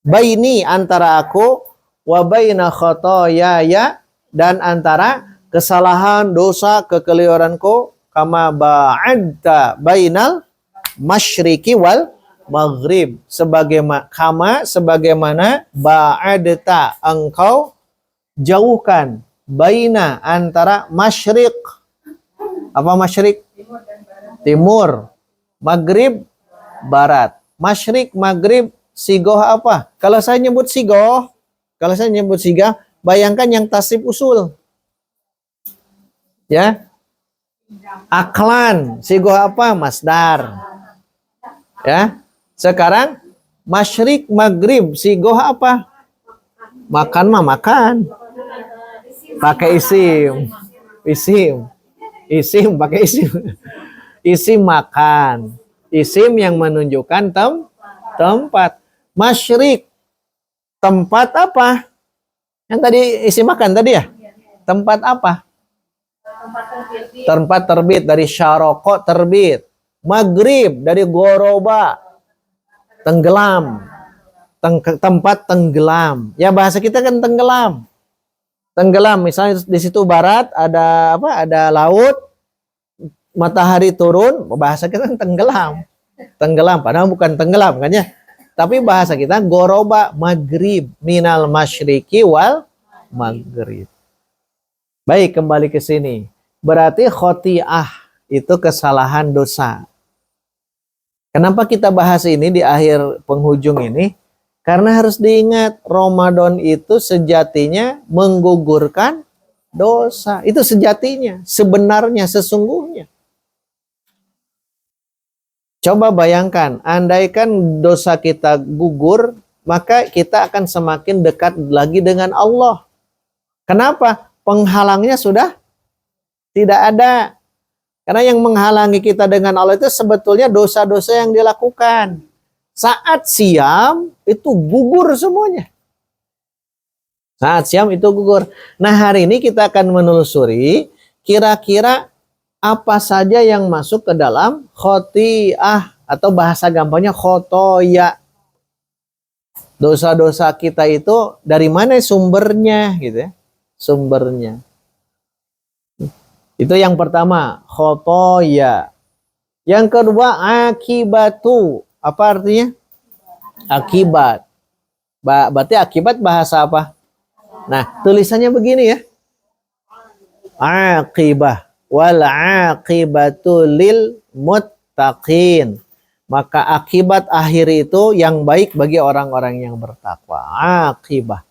baini antara aku wa baina khotoyaya, dan antara kesalahan, dosa, kekeliruanku, kama ba'adta bainal masyriqi wal maghrib, sebagaimana ba'adta engkau jauhkan baina antara masyriq. Apa masyriq? Timur. Maghrib barat. Masyriq, maghrib, sigoh apa? Kalau saya nyebut sigoh, bayangkan yang tasrif usul. Ya. Aklan, sigoh apa? Masdar. Ya. Sekarang masyriq, maghrib, sigoh apa? Makan mah makan. Pakai isim pakai isim. Isim makan. Isim yang menunjukkan tempat. Masyriq, tempat apa? Yang tadi isim makan tadi ya? Tempat apa? Tempat terbit dari syaroko, terbit. Maghrib dari goroba, tenggelam. Tempat tenggelam. Ya bahasa kita kan tenggelam. Tenggelam, misalnya di situ barat ada apa? Ada laut, matahari turun, bahasa kita kan tenggelam. Tenggelam, padahal bukan tenggelam kan ya. Tapi bahasa kita goroba, maghrib, minal masyriqi wal maghrib. Baik, kembali ke sini. Berarti khoti'ah itu kesalahan dosa. Kenapa kita bahas ini di akhir penghujung ini? Karena harus diingat, Ramadan itu sejatinya menggugurkan dosa. Itu sejatinya, sebenarnya, sesungguhnya. Coba bayangkan, andaikan dosa kita gugur, maka kita akan semakin dekat lagi dengan Allah. Kenapa? Penghalangnya sudah tidak ada. Karena yang menghalangi kita dengan Allah itu sebetulnya dosa-dosa yang dilakukan. Saat siam itu gugur semuanya. Saat siam itu gugur. Nah, hari ini kita akan menelusuri kira-kira apa saja yang masuk ke dalam khoti'ah, atau bahasa gampangnya khotoya. Dosa-dosa kita itu dari mana sumbernya gitu ya. Sumbernya. Itu yang pertama, khotoya. Yang kedua, akibatu. Apa artinya? Akibat. Berarti akibat bahasa apa? Nah, tulisannya begini ya. Akibah. Wal akibatu lil muttaqin. Maka akibat akhir itu yang baik bagi orang-orang yang bertakwa. Akibah.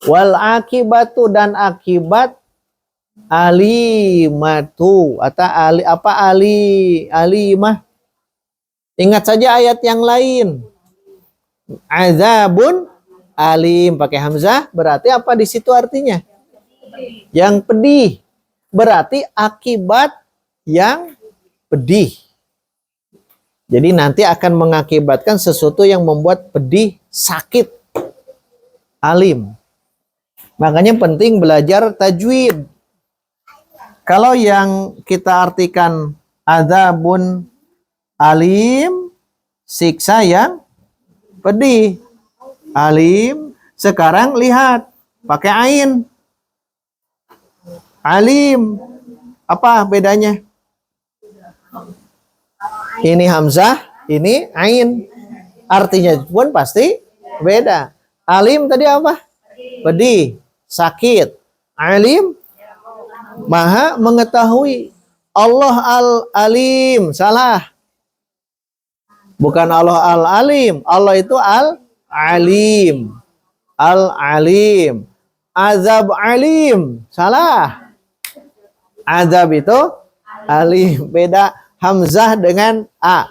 Wal akibatu, dan akibat alimatu, atau alimah. Ingat saja ayat yang lain. Azabun alim pakai hamzah, berarti apa di situ artinya? Yang pedih. Berarti akibat yang pedih. Jadi nanti akan mengakibatkan sesuatu yang membuat pedih, sakit, alim. Makanya penting belajar tajwid. Kalau yang kita artikan adzabun alim, siksa yang pedih. Alim, sekarang lihat pakai ain. Alim. Apa bedanya? Ini hamzah, ini ain. Artinya pun pasti beda. Alim tadi apa? Pedih, sakit. Alim, maha mengetahui. Allah al-alim. Salah. Bukan Allah al-alim. Allah itu al-alim. Al-alim. Azab alim. Salah. Azab itu alim. Beda hamzah dengan a.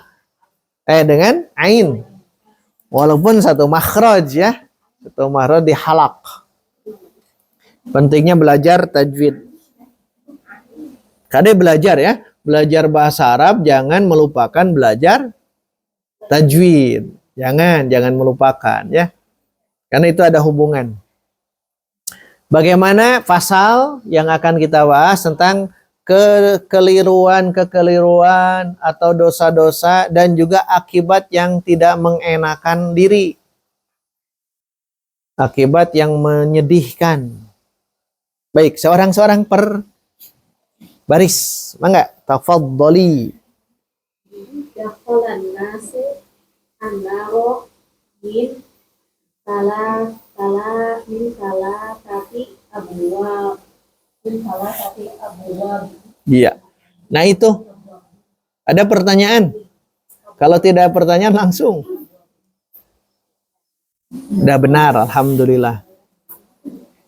Dengan ain. Walaupun satu makhraj ya. Satu makhraj di halak. Pentingnya belajar tajwid. Kadang belajar ya. Belajar bahasa Arab jangan melupakan belajar tajwid. Jangan melupakan ya. Karena itu ada hubungan. Bagaimana pasal yang akan kita bahas tentang kekeliruan atau dosa-dosa dan juga akibat yang tidak mengenakan diri. Akibat yang menyedihkan. Baik, seorang-seorang per baris. Mangga, tafadhali. Dakhalan nasu annaro min salah abwab. Iya. Nah itu. Ada pertanyaan? Kalau tidak ada pertanyaan langsung. Udah benar, alhamdulillah.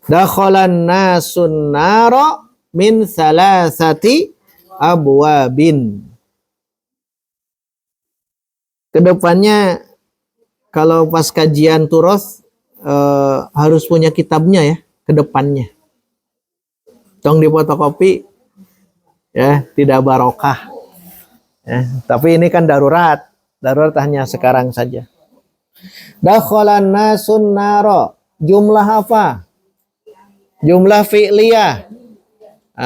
Dakhalan nasun naro min salasati abwabin. Kedepannya kalau pas kajian turos harus punya kitabnya ya kedepannya. Tong di fotokopi ya tidak barokah. Ya, tapi ini kan darurat hanya sekarang saja. Dakhalan nasun naro. Jumlah apa? Jumlah fi'liyah.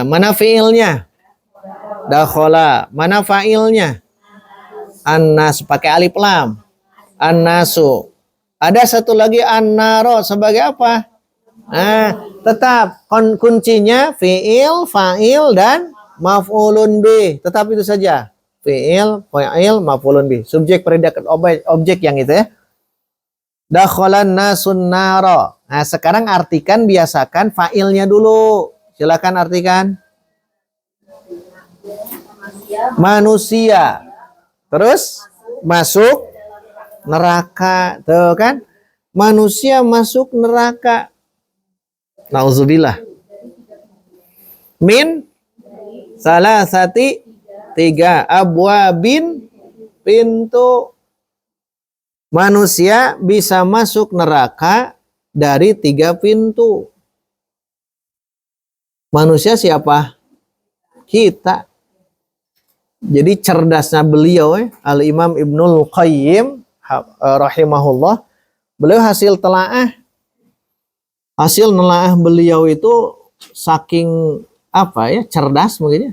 Mana fi'ilnya? Dakhala. Mana fa'ilnya? An-nas pakai alif lam. An-nasu. Ada satu lagi an-naro sebagai apa? Nah, tetap kuncinya fi'il, fa'il dan maf'ulun bih. Tetap itu saja. Fi'il, fa'il, maf'ulun bih. Subjek, predikat, objek yang itu ya. Dakhalan nasun naro. Nah, sekarang artikan, biasakan fa'ilnya dulu. Silakan artikan. Manusia. Terus masuk neraka. Tuh kan? Manusia masuk neraka. Nauzubillah. Min salasati 3 abwabin pintu. Manusia bisa masuk neraka dari 3 pintu. Manusia siapa? Kita. Jadi cerdasnya beliau Al-Imam Ibnul Qayyim rahimahullah, beliau hasil nelaah beliau itu saking apa ya, cerdas mungkin ya.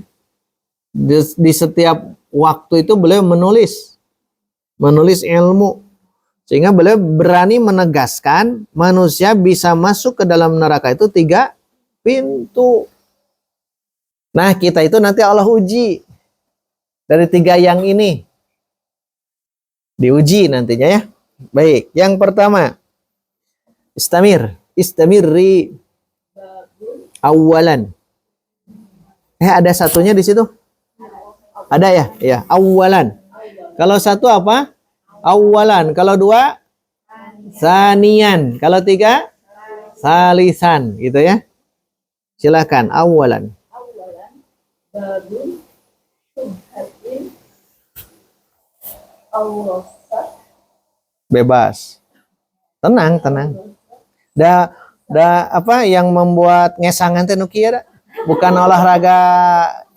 Di setiap waktu itu beliau menulis ilmu. Sehingga beliau berani menegaskan manusia bisa masuk ke dalam neraka itu 3 pintu. Nah, kita itu nanti Allah uji dari 3 yang ini. Diuji nantinya ya. Baik, yang pertama. Istamirri awalan. Ada satunya di situ? Ada ya? Ya, awalan. Kalau satu apa? Awalan. Kalau 2 sanian. Kalau 3 salisan, gitu ya. Silakan awalan. Babun subhatin awrasat. Bebas. Tenang. Apa yang membuat ngesangan teh nu kieu da? Bukan olahraga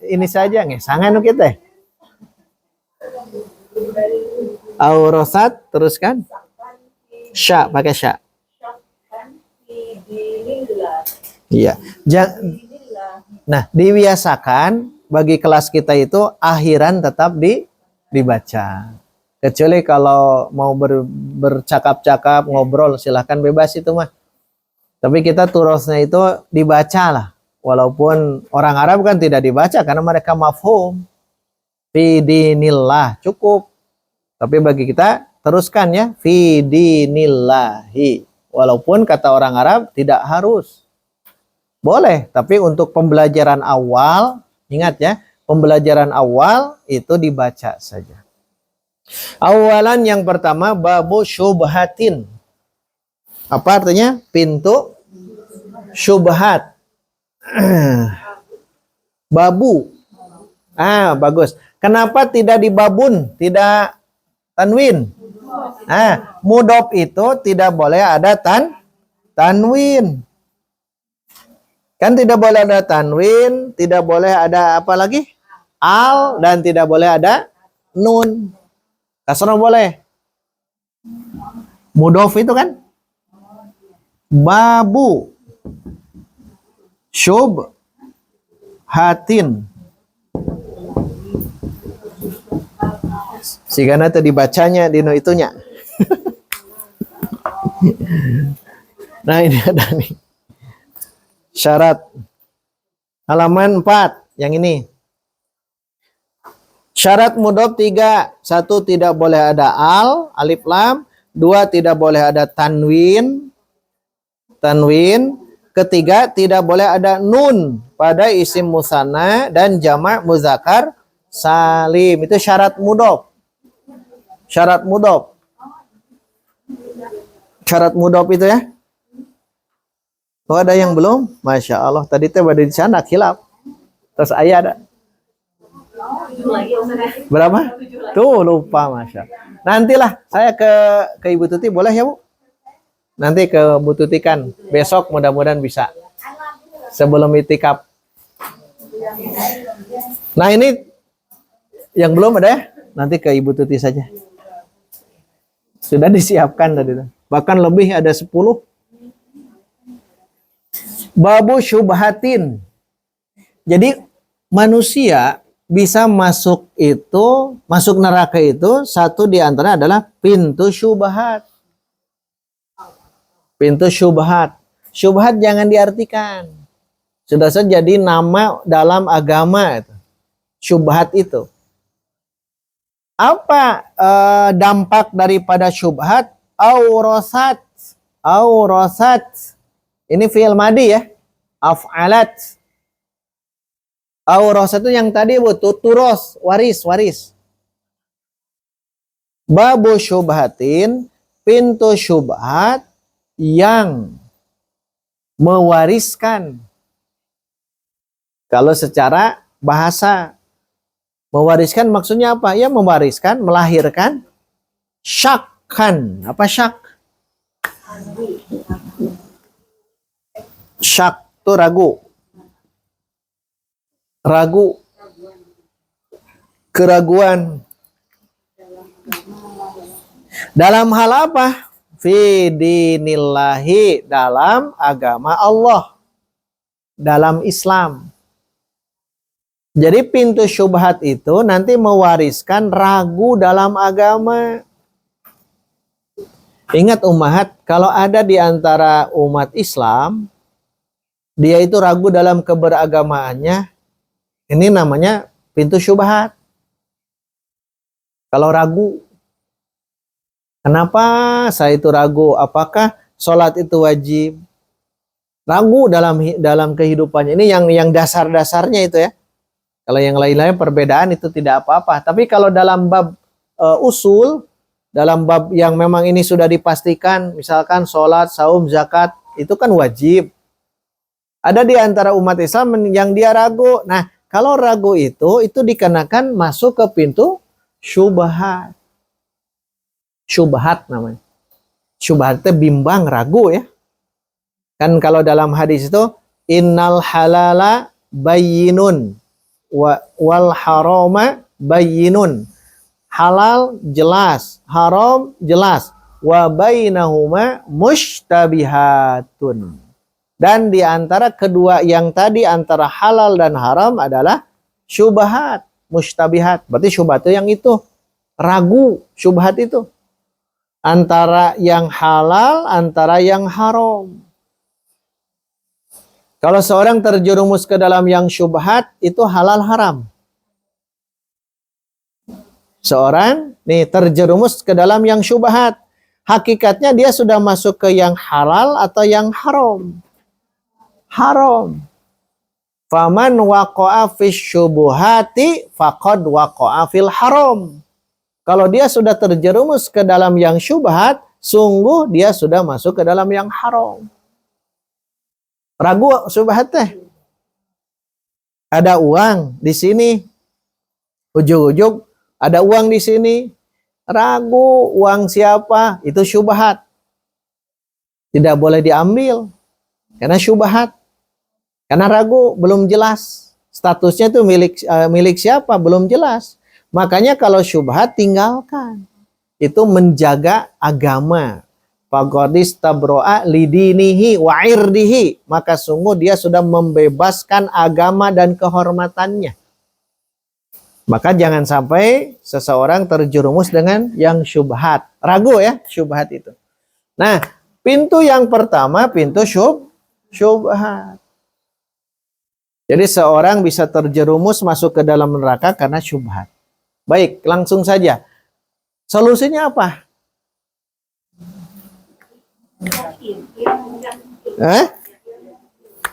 ini saja, ngesangan nu kieu teh. Aurosat, teruskan. Sya, pakai sya. Iya. Nah, dibiasakan bagi kelas kita itu akhiran tetap dibaca. Kecuali kalau mau bercakap-cakap, ngobrol, silahkan bebas itu mah. Tapi kita turusnya itu dibaca lah. Walaupun orang Arab kan tidak dibaca karena mereka mafhum. Fi dinillah, cukup. Tapi bagi kita teruskan ya, fi dinillahi. Walaupun kata orang Arab tidak harus. Boleh, tapi untuk pembelajaran awal, ingat ya, pembelajaran awal itu dibaca saja. Awalan yang pertama, babu syubhatin. Apa artinya? Pintu syubhat. Babu. Bagus. Kenapa tidak dibabun, tidak tanwin? Mudhof itu tidak boleh ada tanwin. Kan tidak boleh ada tanwin, tidak boleh ada apa lagi? Al, dan tidak boleh ada nun. Kasroh boleh. Mudhof itu kan? Babu syubhatin. Sigana tadi dibacanya dino itunya. Nah, ini ada nih. Syarat halaman 4 yang ini. Syarat mudhof 3. 1, tidak boleh ada al, alif lam. 2, tidak boleh ada tanwin. Ketiga, tidak boleh ada nun pada isim musanna dan jamak muzakkar salim. Itu syarat mudhof. Syarat mudhof. Syarat mudhof itu ya. Oh, ada yang belum? Masya Allah. Tadi teh pada di sana khilaf. Terus ayah ada. Berapa? Tuh lupa, Masya Allah. Nantilah saya ke Ibu Tuti, boleh ya Bu? Nanti ke Bu Tuti kan. Besok mudah-mudahan bisa. Sebelum itikaf. Nah ini yang belum ada ya? Nanti ke Ibu Tuti saja. Sudah disiapkan tadi. Bahkan lebih ada 10. Babu syubhatin. Jadi manusia bisa masuk neraka itu satu di antara adalah pintu syubhat. Pintu syubhat. Syubhat jangan diartikan. Sudah jadi nama dalam agama itu. Syubhat itu. Apa dampak daripada syubhat? Aurasat. Ini fi'il madi ya. Af'alat. Aurasat itu yang tadi turos, waris. Babu syubhatin, pintu syubhat yang mewariskan. Kalau secara bahasa, mewariskan maksudnya apa? Ya mewariskan, melahirkan syakkan. Apa syak? Syak itu ragu, keraguan. Dalam hal apa? Fi dinillahi, dalam agama Allah, dalam Islam. Jadi pintu syubhat itu nanti mewariskan ragu dalam agama. Ingat ummahat, kalau ada di antara umat Islam, dia itu ragu dalam keberagamaannya, ini namanya pintu syubhat. Kalau ragu, kenapa saya itu ragu? Apakah sholat itu wajib? Ragu dalam kehidupannya. Ini yang dasar-dasarnya itu ya. Kalau yang lain-lain perbedaan itu tidak apa-apa. Tapi kalau dalam bab usul, dalam bab yang memang ini sudah dipastikan, misalkan sholat, saum, zakat, itu kan wajib. Ada di antara umat Islam yang dia ragu. Nah, kalau ragu itu dikenakan masuk ke pintu syubhat. Syubhat namanya. Syubhat itu bimbang, ragu ya. Kan kalau dalam hadis itu, innal halala bayyinun wal harama bayyinun. Halal jelas, haram jelas. Wa bainahuma mushtabihatun. Dan di antara kedua yang tadi antara halal dan haram adalah syubhat, mustabihat. Berarti syubhat itu yang itu. Ragu, syubhat itu. Antara yang halal, antara yang haram. Kalau seorang terjerumus ke dalam yang syubhat, itu halal haram. Seorang nih terjerumus ke dalam yang syubhat. Hakikatnya dia sudah masuk ke yang halal atau yang haram. Haram. Faman waqa'a fis syubuhati faqad waqa'a fil haram. Kalau dia sudah terjerumus ke dalam yang syubhat, sungguh dia sudah masuk ke dalam yang haram. Ragu syubhat teh. Ada uang di sini. Ujug-ujug ada uang di sini. Ragu uang siapa? Itu syubhat. Tidak boleh diambil. Karena syubhat. Karena ragu, belum jelas. Statusnya itu milik siapa? Belum jelas. Makanya kalau syubhat tinggalkan. Itu menjaga agama. Faqadis tabro'a lidinihi wa irdihi. Maka sungguh dia sudah membebaskan agama dan kehormatannya. Maka jangan sampai seseorang terjerumus dengan yang syubhat. Ragu ya syubhat itu. Nah, pintu yang pertama pintu syubhat. Jadi seorang bisa terjerumus masuk ke dalam neraka karena syubhat. Baik, langsung saja. Solusinya apa?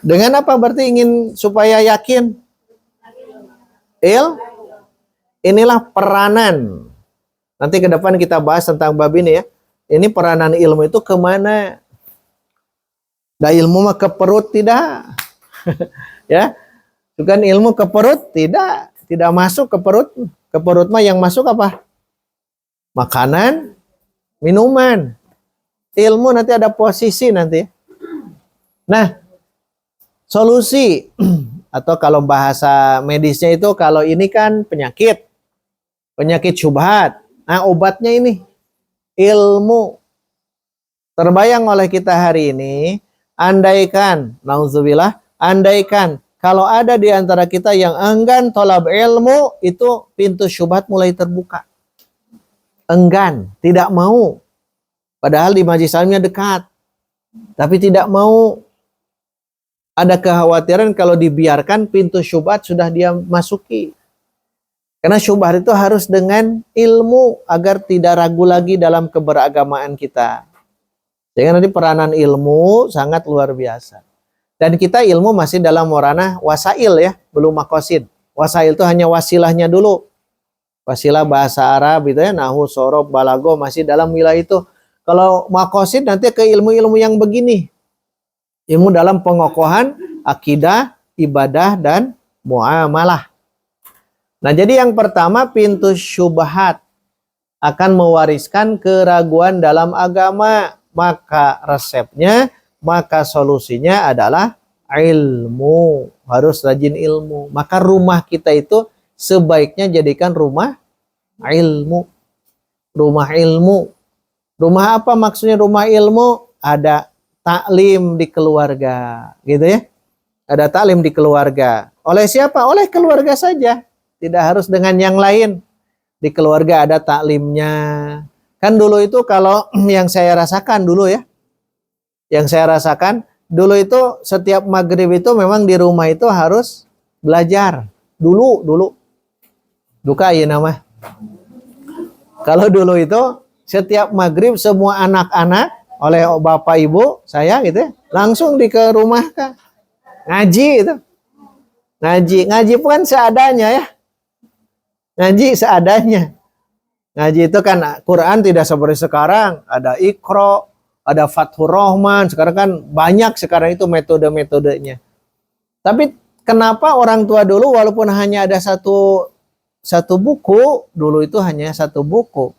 Dengan apa berarti ingin supaya yakin? Inilah peranan. Nanti ke depan kita bahas tentang bab ini ya. Ini peranan ilmu itu kemana? Dah ilmu mah ke perut tidak. Ya. Bukan ilmu ke perut tidak. Tidak masuk ke perut. Ke perut mah yang masuk apa? Makanan, minuman. Ilmu nanti ada posisi nanti. Nah, solusi atau kalau bahasa medisnya itu kalau ini kan penyakit syubhat. Nah, obatnya ini ilmu. Terbayang oleh kita hari ini, andaikan, nauzubillah, andaikan kalau ada di antara kita yang enggan tolab ilmu, itu pintu syubhat mulai terbuka. Enggan, tidak mau. Padahal di majelis ilmunya dekat. Tapi tidak mau. Ada kekhawatiran kalau dibiarkan pintu syubhat sudah dia masuki. Karena syubhat itu harus dengan ilmu agar tidak ragu lagi dalam keberagamaan kita. Sehingga nanti peranan ilmu sangat luar biasa. Dan kita ilmu masih dalam ranah wasail ya, belum makosid. Wasail itu hanya wasilahnya dulu. Wasilah bahasa Arab gitu ya, nahu, sorob, balago masih dalam wilayah itu. Kalau makosid nanti ke ilmu-ilmu yang begini. Ilmu dalam pengokohan, akidah, ibadah, dan muamalah. Nah, jadi yang pertama pintu syubhat akan mewariskan keraguan dalam agama. Maka resepnya, maka solusinya adalah ilmu. Harus rajin ilmu. Maka rumah kita itu sebaiknya jadikan rumah ilmu. Rumah ilmu. Rumah apa maksudnya rumah ilmu? Ada taklim di keluarga, gitu ya. Ada taklim di keluarga. Oleh siapa? Oleh keluarga saja. Tidak harus dengan yang lain. Di keluarga ada taklimnya. Kan dulu itu kalau yang saya rasakan dulu ya. Yang saya rasakan dulu itu setiap maghrib itu memang di rumah itu harus belajar. Dulu. Duka ya nama. Kalau dulu itu setiap maghrib semua anak-anak oleh bapak ibu saya gitu ya, langsung ke rumah kan ngaji itu. Ngaji pun seadanya ya. Ngaji seadanya. Ngaji itu kan Quran tidak seperti sekarang, ada Iqra, ada Fathur Rahman, sekarang kan banyak sekarang itu metode-metodenya. Tapi kenapa orang tua dulu walaupun hanya ada satu buku, dulu itu hanya satu buku.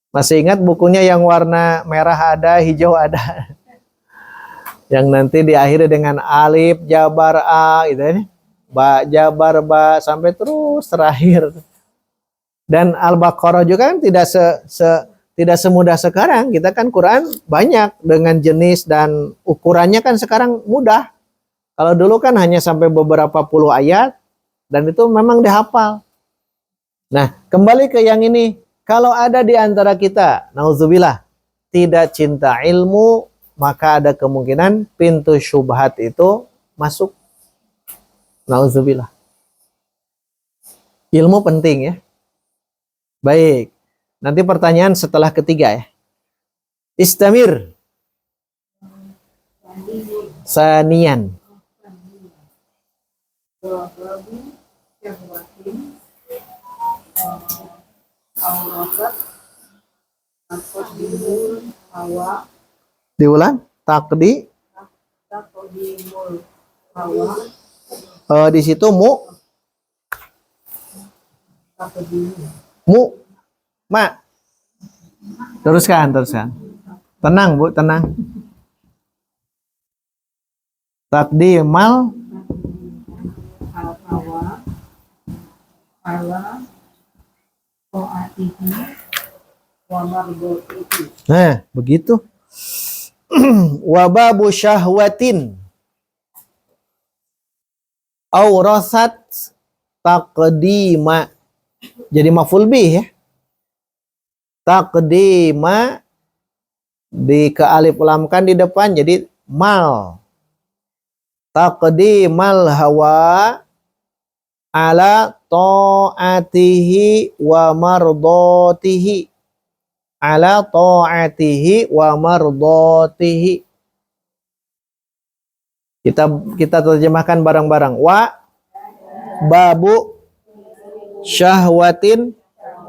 Masih ingat bukunya yang warna merah ada, hijau ada. Yang nanti diakhiri dengan alif, jabar, a, gitu ya. Ba, jabar, ba, sampai terus terakhir. Dan Al-Baqarah juga kan tidak semudah sekarang. Kita kan Quran banyak dengan jenis dan ukurannya kan sekarang mudah. Kalau dulu kan hanya sampai beberapa puluh ayat dan itu memang dihafal. Nah, kembali ke yang ini. Kalau ada di antara kita, nauzubillah, tidak cinta ilmu, maka ada kemungkinan pintu syubhat itu masuk. Nauzubillah. Ilmu penting ya. Baik. Nanti pertanyaan setelah ketiga ya. Istamir. Sanian. Diulang. Takdi. Di situ ma. Teruskan. Tenang Bu, tenang. Takdimal nah, begitu. Wababu syahwatin aurasat taqdima. Jadi maf'ul bih ya. Taqdima di kealif lamkan di depan jadi mal. Taqdimal hawa ala ta'atihi wa mardatihi. Ala ta'atihi wa mardatihi. Kita terjemahkan bareng-bareng. Wa babu syahwatin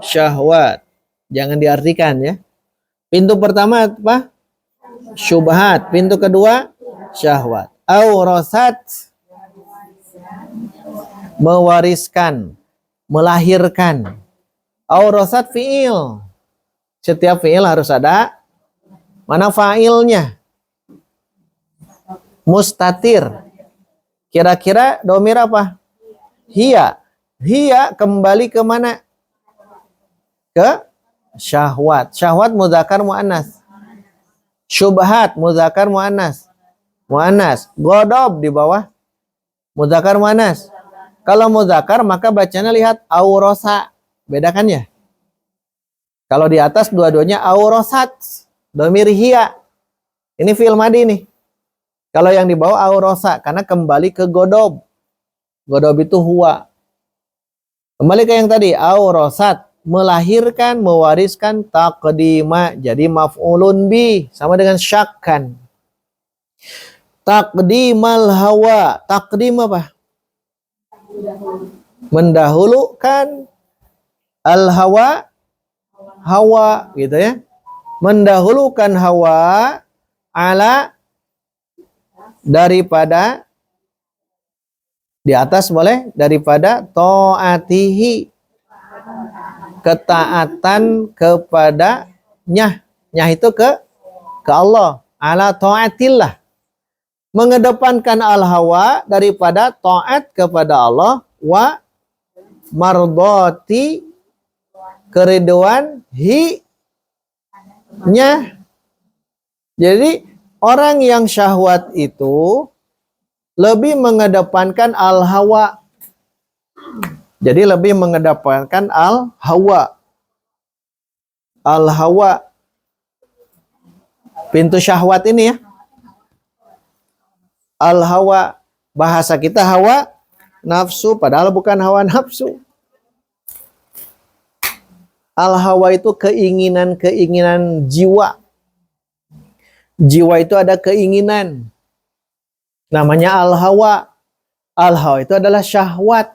syahwat. Jangan diartikan ya. Pintu pertama apa? Syubhat. Pintu kedua syahwat. Aurasat mewariskan, melahirkan. Aurasat fi'il. Setiap fi'il harus ada mana fa'ilnya. Mustatir. Kira-kira domir apa? Hiya. Hiya kembali ke mana? Ke syahwat. Syahwat muzakkar muannas. Syubhat muzakkar muannas. Muannas. Godob di bawah muzakkar muannas. Kalau muzakkar maka bacanya lihat aurosa. Bedakan ya. Kalau di atas dua-duanya aurosat. Domir hiya. Ini fi'il madi nih. Kalau yang di bawah aurosa karena kembali ke godob. Godob itu huwa. Kembali ke yang tadi aurosat. Melahirkan, mewariskan taqdima. Jadi maf'ulun bi. Sama dengan syakkan. Taqdimal hawa. Taqdim apa? Mendahulukan al-hawa. Hawa gitu ya. Mendahulukan hawa ala daripada di atas boleh daripada ta'atihi ketaatan kepadanya. Nyah itu ke Allah. Ala ta'atillah. Mengedepankan al-hawa daripada taat kepada Allah wa mardati keriduan nya. Jadi orang yang syahwat itu lebih mengedepankan al-hawa. Jadi lebih mengedepankan al-hawa. Al-hawa. Pintu syahwat ini ya. Al-hawa. Bahasa kita hawa nafsu. Padahal bukan hawa nafsu. Al-hawa itu keinginan-keinginan jiwa. Jiwa itu ada keinginan. Namanya al-hawa. Al-hawa itu adalah syahwat.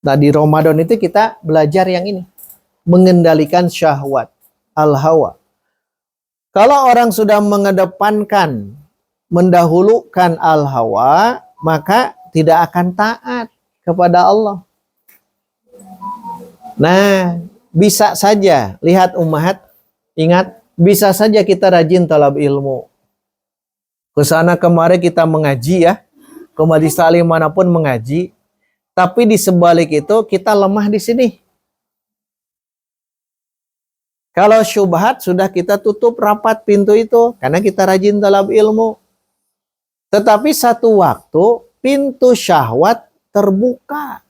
Nah di Ramadan itu kita belajar yang ini. Mengendalikan syahwat. Al-hawa. Kalau orang sudah mengedepankan, mendahulukan al-hawa, maka tidak akan taat kepada Allah. Nah, bisa saja, lihat ummahat, ingat, bisa saja kita rajin talab ilmu. Kesana kemari kita mengaji ya, ke majelis taklim manapun mengaji, tapi di sebalik itu kita lemah di sini. Kalau syubhat sudah kita tutup rapat pintu itu karena kita rajin dalam ilmu. Tetapi satu waktu pintu syahwat terbuka.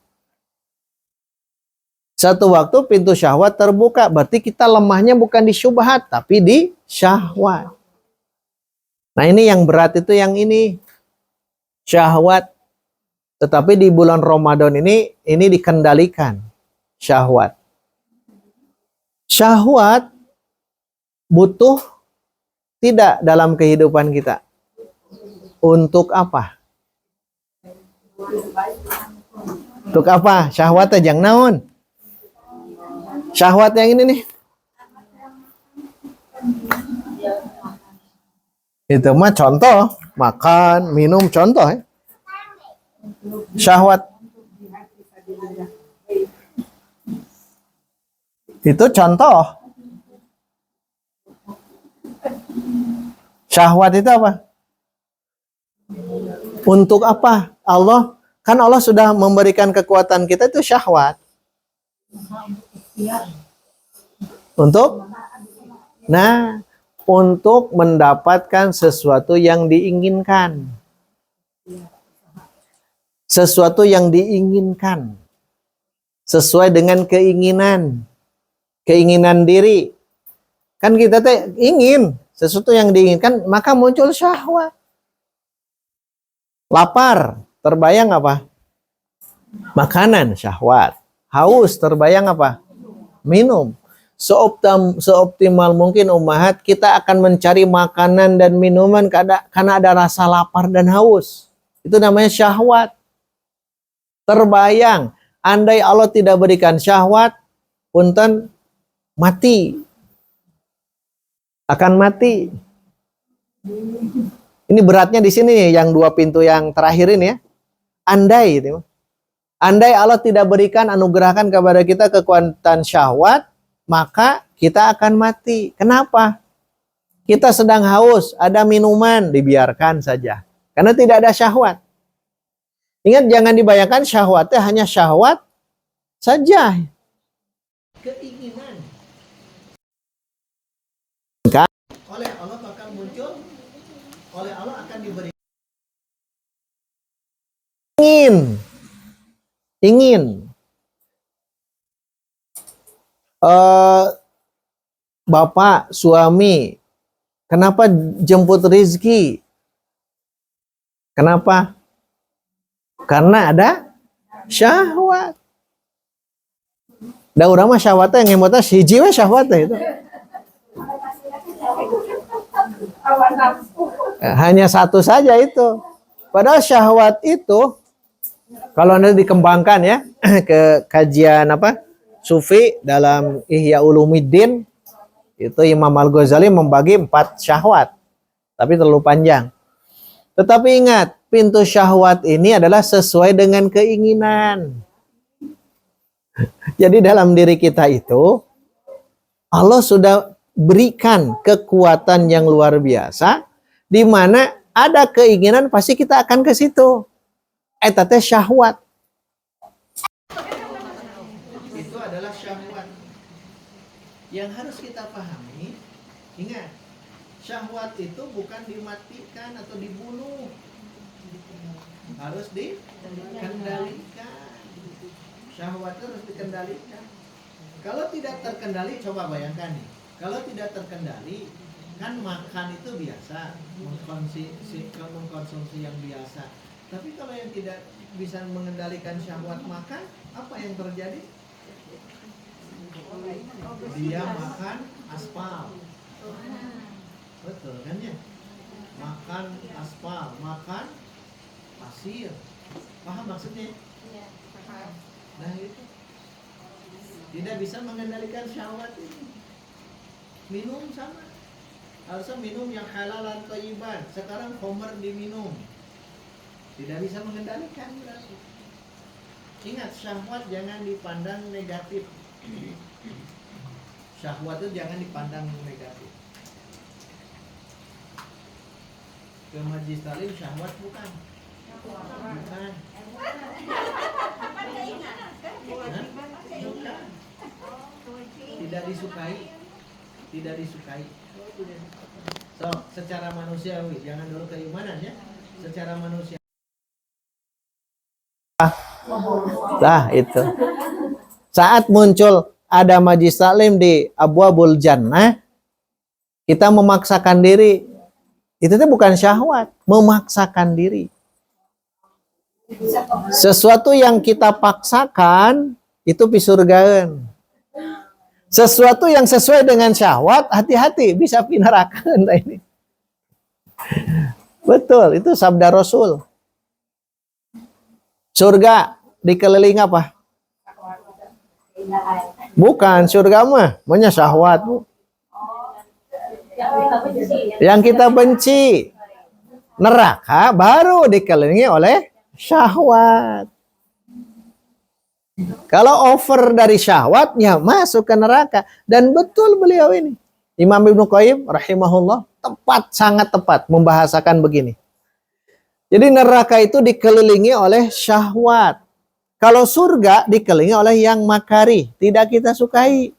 Satu waktu pintu syahwat terbuka, berarti kita lemahnya bukan di syubhat tapi di syahwat. Nah, ini yang berat itu yang ini. Syahwat. Tetapi di bulan Ramadan ini dikendalikan syahwat. Syahwat butuh tidak dalam kehidupan kita. Untuk apa? Untuk apa? Syahwat aja yang naon? Syahwat yang ini nih. Itu mah contoh, makan, minum contoh ya. Syahwat itu contoh. Syahwat itu apa? Untuk apa? Allah sudah memberikan kekuatan kita itu syahwat. Untuk mendapatkan sesuatu yang diinginkan. Sesuatu yang diinginkan. Sesuai dengan keinginan diri. Kan kita ingin sesuatu yang diinginkan, maka muncul syahwat. Lapar, terbayang apa? Makanan, syahwat. Haus, terbayang apa? Minum. Seoptimal mungkin ummahat, kita akan mencari makanan dan minuman karena ada rasa lapar dan haus. Itu namanya syahwat. Terbayang, andai Allah tidak berikan syahwat, punten mati. Akan mati. Ini beratnya di sini nih, yang dua pintu yang terakhir ini ya. Andai Allah tidak berikan, anugerahkan kepada kita kekuatan syahwat, maka kita akan mati. Kenapa? Kita sedang haus, ada minuman, dibiarkan saja. Karena tidak ada syahwat. Ingat, jangan dibayangkan syahwatnya hanya syahwat saja. Keinginan. Oleh Allah bakal muncul, oleh Allah akan diberi. Ingin. Bapak, suami, kenapa jemput rezeki? Kenapa? Karena ada syahwat. Da urang mah syahwatnya yang emotnya hiji we syahwatnya itu. Hanya satu saja itu. Padahal syahwat itu kalau nanti dikembangkan ya ke kajian Sufi dalam Ihya Ulumuddin, itu Imam Al-Ghazali membagi 4 syahwat. Tapi terlalu panjang. Tetapi ingat, pintu syahwat ini adalah sesuai dengan keinginan. Jadi dalam diri kita itu Allah sudah berikan kekuatan yang luar biasa, di mana ada keinginan pasti kita akan ke situ. Eta teh syahwat. Itu adalah syahwat. Yang harus kita pahami, ingat, syahwat itu bukan dimatikan atau dibunuh. Harus dikendalikan. Syahwat itu harus dikendalikan. Kalau tidak terkendali, coba bayangkan nih. Kalau tidak terkendali, kan makan itu biasa, mengkonsumsi yang biasa. Tapi kalau yang tidak bisa mengendalikan syahwat makan, apa yang terjadi? Dia makan aspal. Betul kan ya? Makan aspal, makan pasir. Paham maksudnya? Nah itu. Tidak bisa mengendalikan syahwat ini. Minum sama. Harusnya minum yang halal dan thayyiban. Sekarang khamr diminum. Tidak bisa mengendalikan berarti. Ingat, syahwat jangan dipandang negatif. Syahwat itu jangan dipandang negatif. Ke majlis talim syahwat bukan. Bukan. Bukan. Tidak disukai. tidak disukai. So, secara manusiawi, jangan dulu keimanan ya. Secara manusia. Nah, itu. Saat muncul ada majlis taklim di Abwabul Jannah, kita memaksakan diri. Itu tuh bukan syahwat, memaksakan diri. Sesuatu yang kita paksakan itu pisurgaan. Sesuatu yang sesuai dengan syahwat, hati-hati bisa pi neraka ini. Betul, itu sabda Rasul. Surga dikelilingi apa? Bukan surga mah, maunya syahwat, Bu. Yang kita benci. Neraka baru dikelilingi oleh syahwat. Kalau over dari syahwatnya masuk ke neraka. Dan betul beliau ini. Imam Ibnu Qayyim rahimahullah tepat, sangat tepat membahasakan begini. Jadi neraka itu dikelilingi oleh syahwat. Kalau surga dikelilingi oleh yang makari. Tidak kita sukai.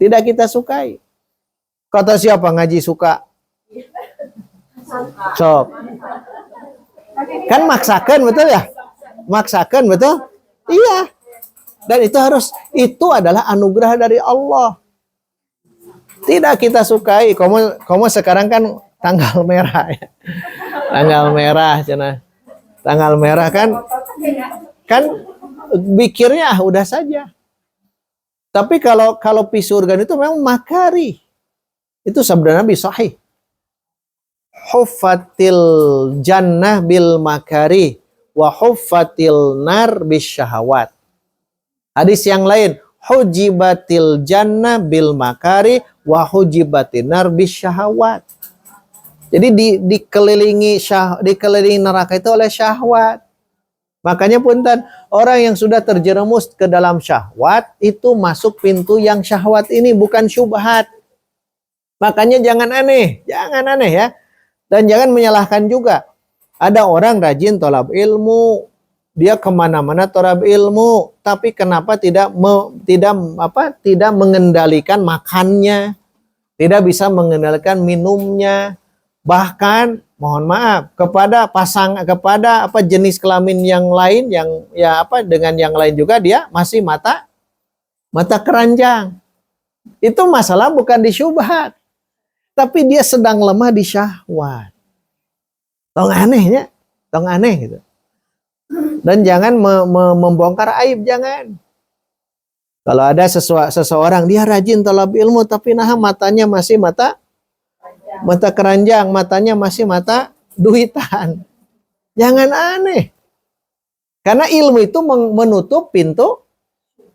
Tidak kita sukai. Kata siapa ngaji suka? Sok. Kan maksakan betul ya? Maksakan betul? Iya. Dan itu adalah anugerah dari Allah. Tidak kita sukai. Kamu sekarang kan tanggal merah ya. Tanggal merah cina. Tanggal merah kan pikirnya udah saja. Tapi kalau pi surga itu memang makari. Itu sabda Nabi sahih. Huffatil jannah bil makari wa huffatil nar bisyahawat. Hadis yang lain, hujibatil jannah bil makari wa hujibatin nar bisyahawat. Jadi dikelilingi neraka itu oleh syahwat. Makanya punten, orang yang sudah terjerumus ke dalam syahwat itu masuk pintu yang syahwat ini, bukan syubhat. Makanya jangan aneh ya. Dan jangan menyalahkan juga. Ada orang rajin tolab ilmu, dia kemana-mana tolab ilmu, tapi kenapa tidak mengendalikan makannya, tidak bisa mengendalikan minumnya, bahkan mohon maaf kepada jenis kelamin yang lain dengan yang lain juga dia masih mata keranjang. Itu masalah bukan di syubhat. Tapi dia sedang lemah di syahwat. Tong anehnya, tong aneh gitu. Dan jangan membongkar aib, jangan. Kalau ada seseorang dia rajin talab ilmu tapi matanya masih mata keranjang, matanya masih mata duitan. Jangan aneh. Karena ilmu itu menutup pintu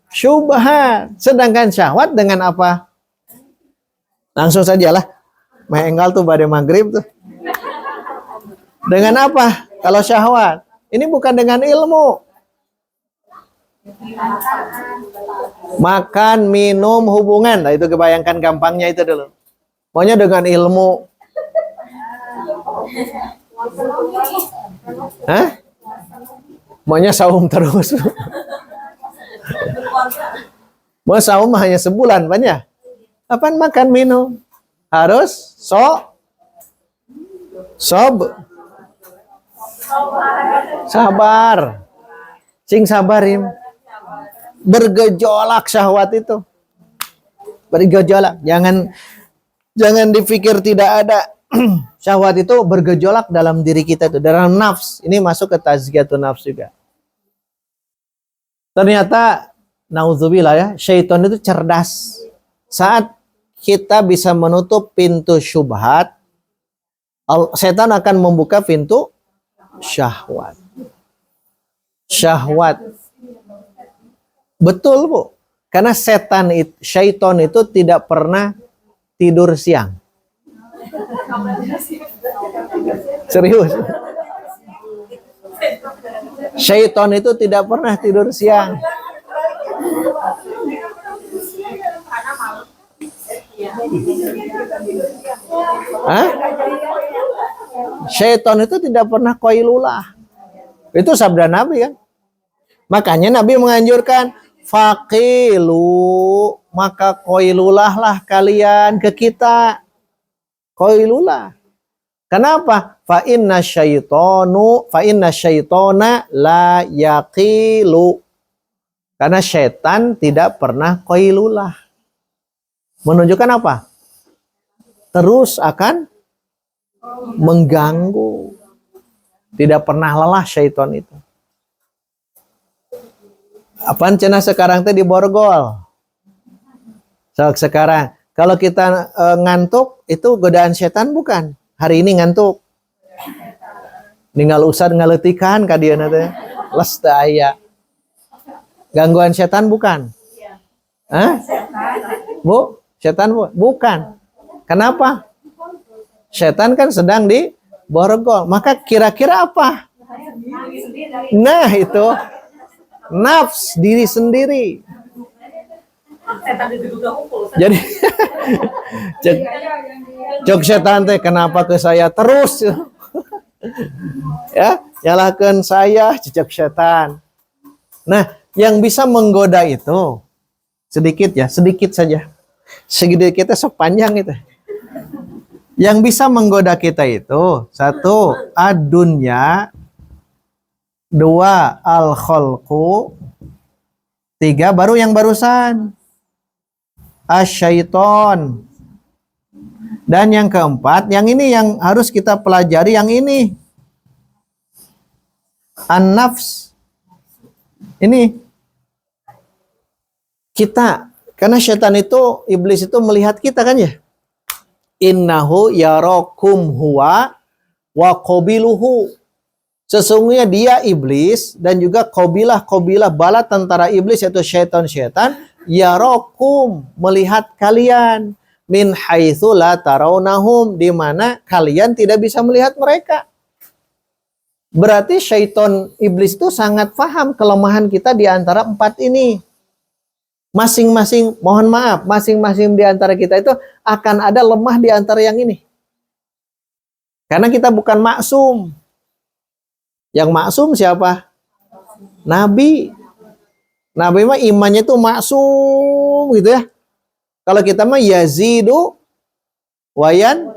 syubhat. Sedangkan syahwat dengan apa? Langsung sajalah. Mengenggal tuh pada maghrib tuh. Dengan apa? Kalau syahwat. Ini bukan dengan ilmu. Makan, minum, hubungan. Nah, itu kebayangkan gampangnya itu dulu. Maunya dengan ilmu. Hah? Maunya saum terus. Mau saum hanya sebulan, banyak. Apaan makan, minum? Harus sabar. Sing sabarim. Bergejolak syahwat itu. Bergejolak. Jangan dipikir tidak ada. Syahwat itu bergejolak dalam diri kita itu, dalam nafs. Ini masuk ke tazkiyatun nafs juga. Ternyata naudzubillah ya, syaitan itu cerdas. Saat kita bisa menutup pintu syubhat, setan akan membuka pintu syahwat. Syahwat. Betul, Bu. Karena syaitan itu tidak pernah tidur siang. Serius. Syaitan itu tidak pernah tidur siang. Hah? Syaitan itu tidak pernah qailulah. Itu sabda Nabi kan. Makanya Nabi menganjurkan Faqilu, maka koilulah lah kalian ke kita. Koilulah. Kenapa? Fa inna syaitona la yaqilu. Karena setan tidak pernah koilulah. Menunjukkan apa? Terus akan mengganggu. Tidak pernah lelah syaitan itu. Apaan cenah sekarang teh di borgol? Sekarang kalau kita ngantuk itu godaan setan bukan? Hari ini ngantuk. Ninggal usad ngaletikan ka dieu teh. Les teu aya. Gangguan setan bukan? Hah? Bu, setan bu? Bukan. Kenapa? Setan kan sedang di borgol. Maka kira-kira apa? Nah itu. Nafs diri sendiri. Jadi cok setan teh kenapa ke saya terus? Ya, nyalahkan saya cecok setan. Nah, yang bisa menggoda itu sedikit ya, sedikit saja. Sedikitnya sepanjang itu. Yang bisa menggoda kita itu satu, ad-dunya, dua, al-khalqu, tiga, baru yang barusan, asyaiton. Dan yang keempat, yang ini yang harus kita pelajari, yang ini, an-nafs. Ini kita, karena syaitan itu, iblis itu melihat kita kan ya. Innahu yarakum huwa wa qabiluhu. Sesungguhnya dia iblis dan juga qabilah bala tentara iblis yaitu syaitan-syaitan yarakum melihat kalian min haitsu la tarawnahum di mana kalian tidak bisa melihat mereka. Berarti syaitan iblis itu sangat paham kelemahan kita di antara empat ini. Masing-masing, mohon maaf, masing-masing di antara kita itu akan ada lemah di antara yang ini. Karena kita bukan maksum. Yang maksum siapa? Nabi. Nabi mah imannya itu maksum gitu ya. Kalau kita mah yazidu wayan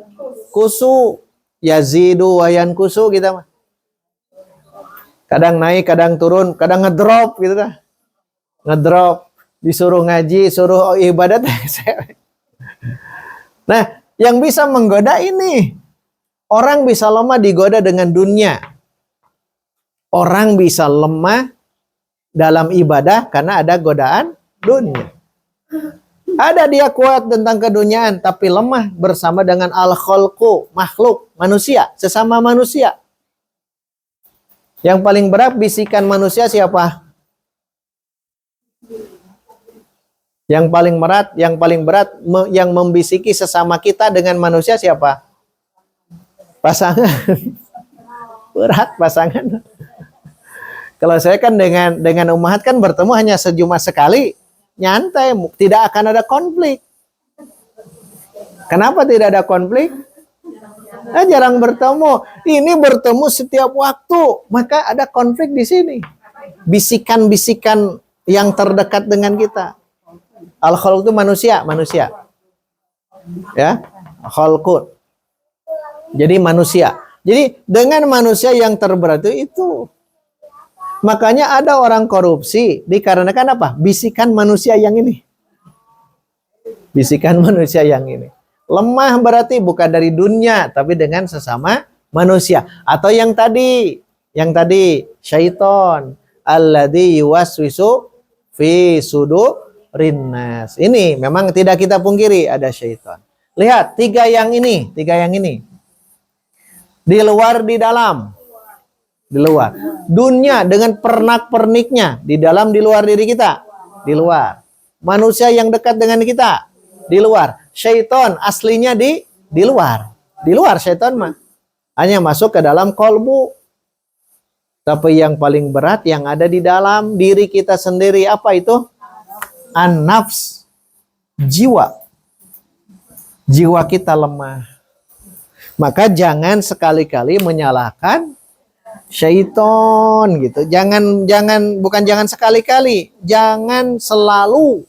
kusu. Yazidu wayan kusu kita mah. Kadang naik, kadang turun, kadang ngedrop gitu kan. Ngedrop. Disuruh ngaji, suruh ibadat. Nah, yang bisa menggoda ini. Orang bisa lemah digoda dengan dunia. Orang bisa lemah dalam ibadah karena ada godaan dunia. Ada dia kuat tentang keduniaan, tapi lemah bersama dengan al-khalqu, makhluk, manusia, sesama manusia. Yang paling berat bisikan manusia siapa? Yang paling berat yang membisiki sesama kita dengan manusia siapa? Pasangan. Berat pasangan. Kalau saya kan dengan ummahat kan bertemu hanya sejumat sekali, nyantai, tidak akan ada konflik. Kenapa tidak ada konflik? Nah, jarang bertemu. Ini bertemu setiap waktu, maka ada konflik di sini. Bisikan-bisikan yang terdekat dengan kita. Al-khalq itu manusia. Ya, khalqun. Jadi manusia. Jadi dengan manusia yang terberat itu. Makanya ada orang korupsi dikarenakan apa? Bisikan manusia yang ini. Bisikan manusia yang ini. Lemah berarti bukan dari dunia tapi dengan sesama manusia. Atau yang tadi syaiton alladzi yuwaswisu fi sudurinnas. Ini memang tidak kita pungkiri ada syaitan. Lihat tiga yang ini. Di luar, di dalam. Di luar. Dunia dengan pernak-perniknya. Di dalam, di luar diri kita. Di luar. Manusia yang dekat dengan kita. Di luar. Syaitan aslinya di luar. Di luar syaitan mah. Hanya masuk ke dalam kolbu. Tapi yang paling berat yang ada di dalam diri kita sendiri. Apa itu? An-nafs. Jiwa. Jiwa kita lemah. Maka jangan sekali-kali menyalahkan syaiton gitu. Bukan jangan sekali-kali, jangan selalu.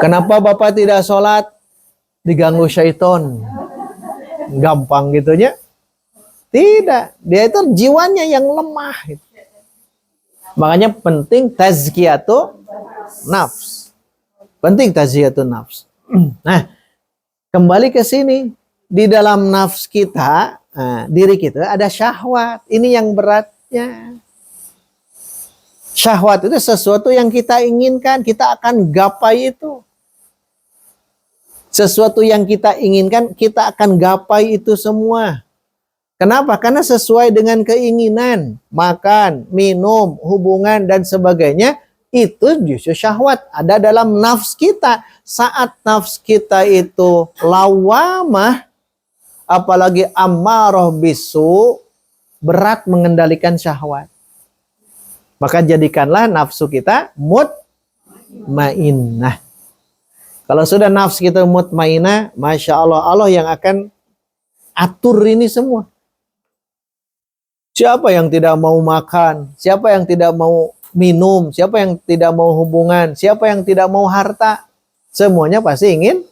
Kenapa Bapak tidak sholat? Diganggu syaiton. Gampang gitunya. Tidak, dia itu jiwanya yang lemah. Makanya penting tazkiyatu nafs. Penting tazkiyatu nafs. Nah, kembali ke sini. Di dalam nafs kita, diri kita ada syahwat. Ini yang beratnya. Syahwat itu sesuatu yang kita inginkan, kita akan gapai itu. Sesuatu yang kita inginkan, kita akan gapai itu semua. Kenapa? Karena sesuai dengan keinginan, makan, minum, hubungan, dan sebagainya, itu justru syahwat. Ada dalam nafs kita. Saat nafs kita itu lawamah, apalagi ammarah bisu, berat mengendalikan syahwat. Maka jadikanlah nafsu kita mutmainnah. Kalau sudah nafsu kita mutmainnah, Masya Allah, Allah yang akan atur ini semua. Siapa yang tidak mau makan? Siapa yang tidak mau minum? Siapa yang tidak mau hubungan? Siapa yang tidak mau harta? Semuanya pasti ingin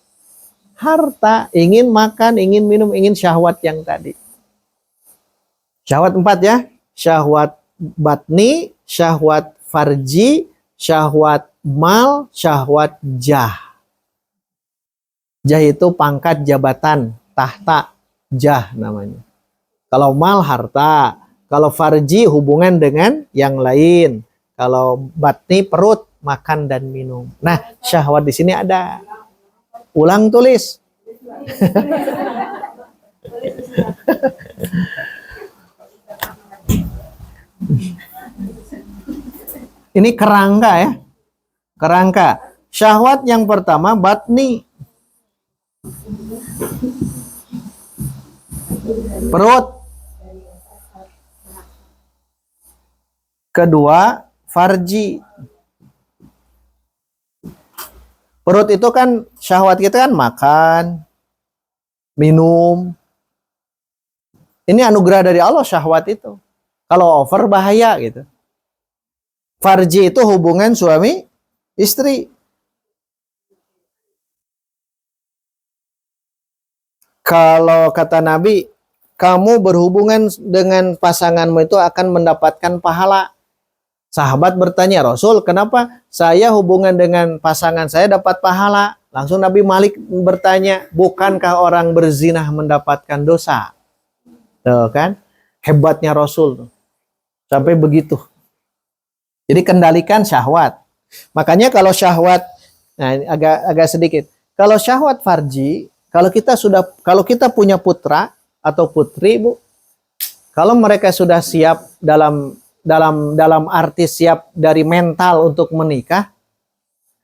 harta, ingin makan, ingin minum, ingin syahwat yang tadi. Syahwat 4 ya. Syahwat batni, syahwat farji, syahwat mal, syahwat jah. Jah itu pangkat, jabatan, tahta, jah namanya. Kalau mal harta, kalau farji hubungan dengan yang lain, kalau batni perut, makan dan minum. Nah, syahwat di sini ada. Ulang tulis. Ini kerangka ya. Kerangka. Syahwat yang pertama batni. Perut. Kedua, farji. Perut itu kan syahwat kita kan makan, minum. Ini anugerah dari Allah syahwat itu. Kalau over bahaya gitu. Farji itu hubungan suami istri. Kalau kata Nabi, kamu berhubungan dengan pasanganmu itu akan mendapatkan pahala. Sahabat bertanya, Rasul, kenapa saya hubungan dengan pasangan saya dapat pahala? Langsung Nabi Malik bertanya, bukankah orang berzina mendapatkan dosa? Tuh kan, hebatnya Rasul. Sampai begitu. Jadi kendalikan syahwat. Makanya kalau syahwat, nah agak sedikit. Kalau syahwat farji, kalau kita punya putra atau putri, Bu, kalau mereka sudah siap dalam arti siap dari mental untuk menikah,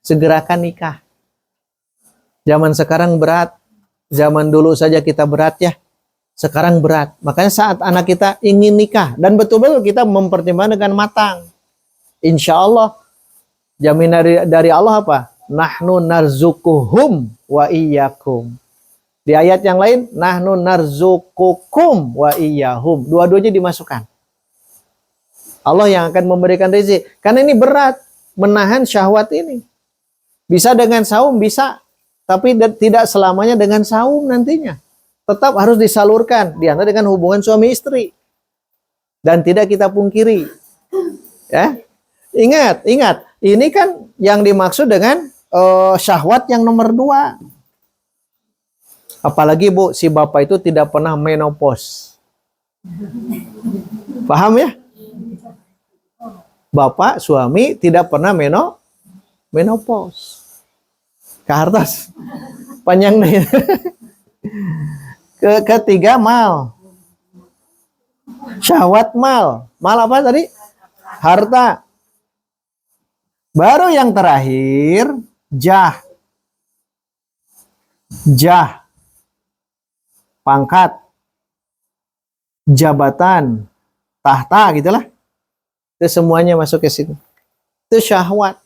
segerakan nikah. Zaman sekarang berat, zaman dulu saja kita berat ya, sekarang berat. Makanya saat anak kita ingin nikah, dan betul-betul kita mempertimbangkan dengan matang. Insya Allah, jaminan dari Allah apa? Nahnu narzukuhum wa iyyakum. Di ayat yang lain, nahnu narzukukum wa iyyahum. Dua-duanya dimasukkan. Allah yang akan memberikan rezeki. Karena ini berat menahan syahwat ini. Bisa dengan saum, bisa. Tapi tidak selamanya dengan saum nantinya. Tetap harus disalurkan. Diantara dengan hubungan suami istri. Dan tidak kita pungkiri. Ya, ingat. Ini kan yang dimaksud dengan syahwat yang nomor 2. Apalagi Bu, si bapak itu tidak pernah menopause. Paham ya? Bapak, suami tidak pernah menopause. Kartas. Panjang nih. Ketiga, mal. Syahwat mal. Mal apa tadi? Harta. Baru yang terakhir, jah. Jah. Pangkat. Jabatan. Tahta gitulah. Itu semuanya masuk ke situ. Itu syahwat.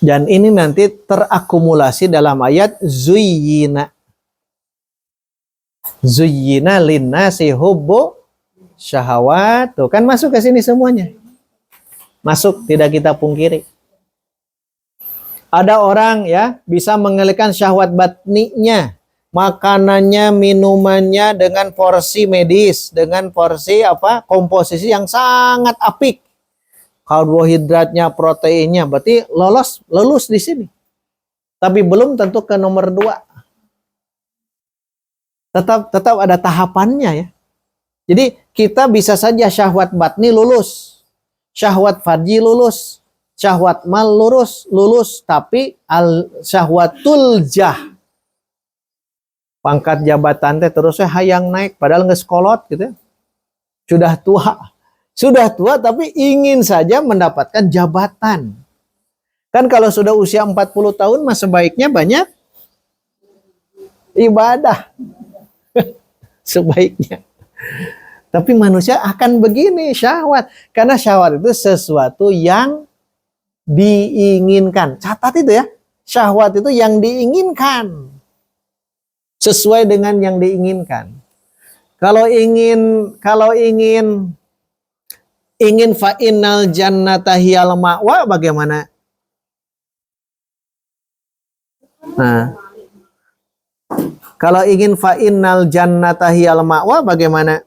Dan ini nanti terakumulasi dalam ayat zuyyina. Zuyyina linnasi hubbu syahawat. Tuh kan masuk ke sini semuanya. Masuk, tidak kita pungkiri. Ada orang ya bisa mengalihkan syahwat batninya, makanannya, minumannya dengan porsi medis, dengan porsi komposisi yang sangat apik. Karbohidratnya, proteinnya, berarti lulus di sini. Tapi belum tentu ke nomor 2. Tetap ada tahapannya ya. Jadi kita bisa saja syahwat batni lulus, syahwat farji lulus, syahwat mal lulus, tapi syahwatul jah, pangkat jabatan teh terusnya hayang naik padahal nggak sekolot gitu ya. Sudah tua tapi ingin saja mendapatkan jabatan. Kan kalau sudah usia 40 tahun mah sebaiknya banyak ibadah. Sebaiknya. Tapi manusia akan begini syahwat. Karena syahwat itu sesuatu yang diinginkan. Catat itu ya. Syahwat itu yang diinginkan. Sesuai dengan yang diinginkan. Kalau ingin fa innal jannata hiyal ma'wa bagaimana? Nah, kalau ingin fa innal jannata hiyal ma'wa bagaimana?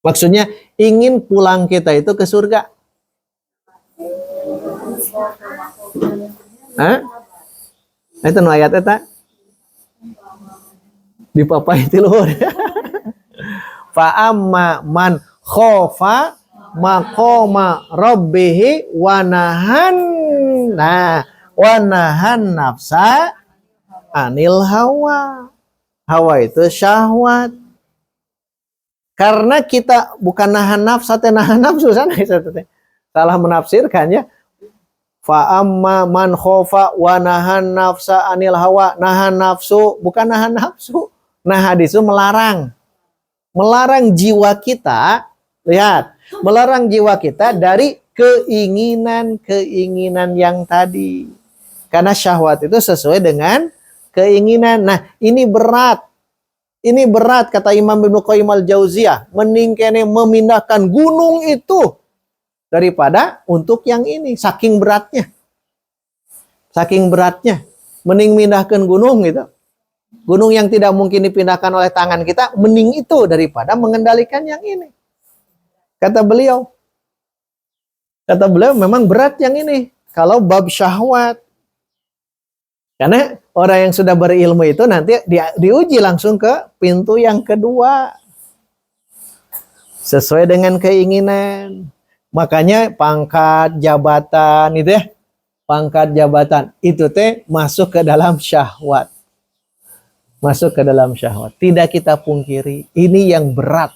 Maksudnya ingin pulang kita itu ke surga. Hah? Itu nu ayat eta. Di papai itu luhur. Fa amma man khofa maqama rabbih wa nahan nafsa anil hawa. Hawa itu syahwat. Karena kita bukan nahan nafsu, nahan nafsu sana salah menafsirkan ya. Fa amma man khofa wa nahan nafsa anil hawa. Nahan nafsu bukan nahan nafsu. Nah hadis itu melarang jiwa kita, lihat, melarang jiwa kita dari keinginan yang tadi. Karena syahwat itu sesuai dengan keinginan. Nah, ini berat. Ini berat kata Imam Ibnu Qayyim al-Jauziyah, mending kene memindahkan gunung itu daripada untuk yang ini, saking beratnya. Saking beratnya, mending mindahkan gunung gitu. Gunung yang tidak mungkin dipindahkan oleh tangan kita, mending itu daripada mengendalikan yang ini. Kata beliau memang berat yang ini. Kalau bab syahwat. Karena orang yang sudah berilmu itu nanti diuji langsung ke pintu yang kedua. Sesuai dengan keinginan. Makanya pangkat jabatan itu ya. Pangkat jabatan itu teh masuk ke dalam syahwat. Masuk ke dalam syahwat. Tidak kita pungkiri. Ini yang berat.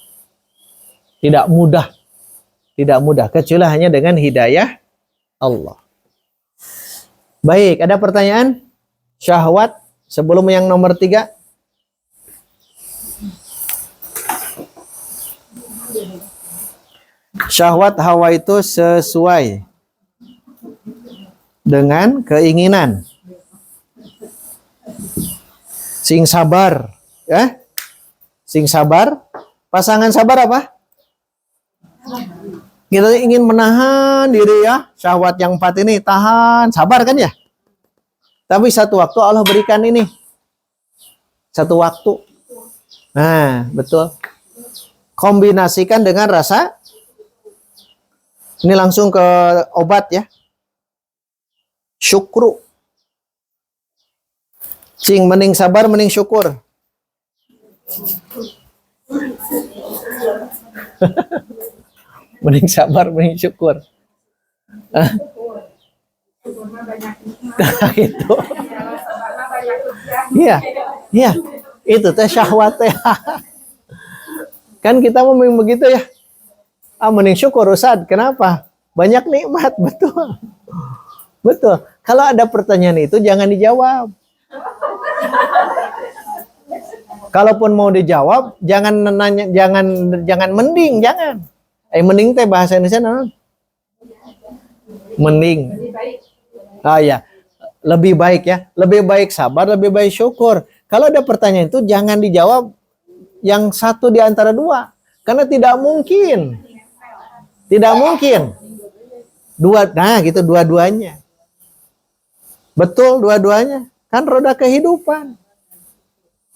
Tidak mudah. Tidak mudah. Kecuali hanya dengan hidayah Allah. Baik, ada pertanyaan? Syahwat sebelum yang nomor 3. Syahwat hawa itu sesuai dengan keinginan. Sing sabar, ya? Sing sabar. Pasangan sabar apa? Kita ingin menahan diri ya, syahwat yang 4 ini tahan, sabar kan ya? Tapi satu waktu Allah berikan ini. Satu waktu. Nah, betul. Kombinasikan dengan rasa. Ini langsung ke obat ya. Syukru. Sing mending sabar, mending syukur. Mending sabar, mending syukur. Itu. Iya. Itu teh syahwat teh. Kan kita mau begitu ya. Mending syukur Ustaz. Kenapa? Banyak nikmat, betul. Betul. Kalau ada pertanyaan itu jangan dijawab. Kalaupun mau dijawab, jangan nanya, jangan mending, jangan. Mending teh bahasa Indonesia non? Mending. Ya, lebih baik ya, lebih baik sabar, lebih baik syukur. Kalau ada pertanyaan itu jangan dijawab yang satu di antara dua. Karena tidak mungkin. Tidak mungkin. Nah gitu dua-duanya. Betul dua-duanya. Kan roda kehidupan.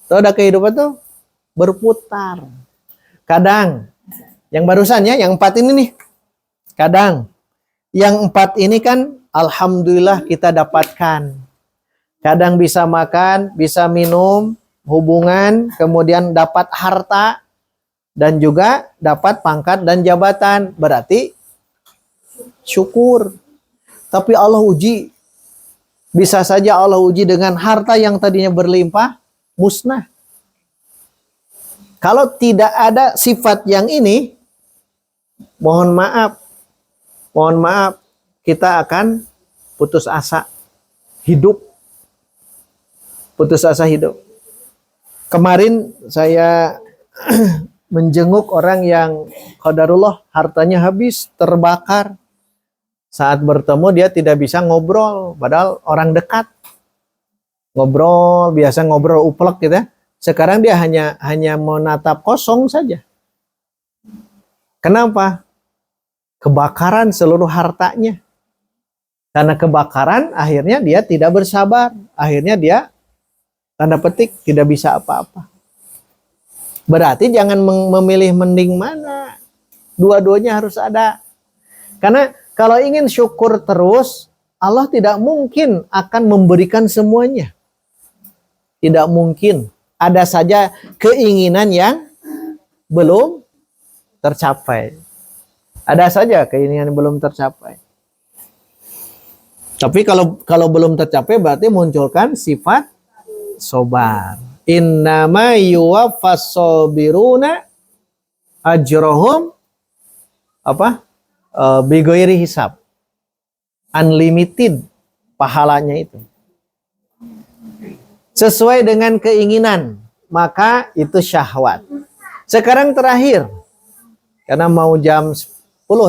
Roda kehidupan tuh berputar. Kadang, yang barusan ya, yang 4 ini nih. Kadang, yang 4 ini kan alhamdulillah kita dapatkan. Kadang bisa makan, bisa minum, hubungan, kemudian dapat harta, dan juga dapat pangkat dan jabatan. Berarti syukur. Tapi Allah uji. Bisa saja Allah uji dengan harta yang tadinya berlimpah, musnah. Kalau tidak ada sifat yang ini, mohon maaf, kita akan putus asa hidup. Putus asa hidup. Kemarin saya menjenguk orang yang qadarullah hartanya habis, terbakar. Saat bertemu dia tidak bisa ngobrol, padahal orang dekat. Ngobrol, biasa ngobrol uplek gitu ya. Sekarang dia hanya menatap kosong saja. Kenapa? Kebakaran seluruh hartanya. Karena kebakaran akhirnya dia tidak bersabar. Akhirnya dia tanda petik tidak bisa apa-apa. Berarti jangan memilih mending mana. Dua-duanya harus ada. Karena kalau ingin syukur terus, Allah tidak mungkin akan memberikan semuanya. Tidak mungkin. Ada saja keinginan yang belum tercapai. Ada saja keinginan yang belum tercapai. Tapi kalau belum tercapai berarti munculkan sifat sabar. Innama yuwaffas sabiruna ajrohum bighairi hisab. Unlimited pahalanya itu. Sesuai dengan keinginan, maka itu syahwat. Sekarang terakhir, karena mau jam 10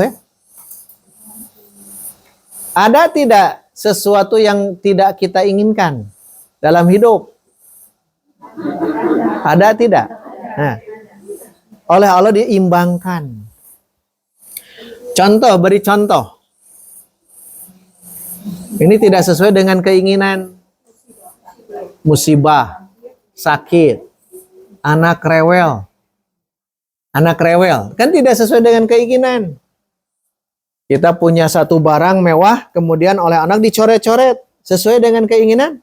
ya. Ada tidak sesuatu yang tidak kita inginkan dalam hidup? Ada tidak? Nah, oleh Allah diimbangkan. Contoh, beri contoh. Ini tidak sesuai dengan keinginan. Musibah, sakit, anak rewel. Anak rewel, kan tidak sesuai dengan keinginan. Kita punya satu barang mewah, kemudian oleh anak dicoret-coret. Sesuai dengan keinginan?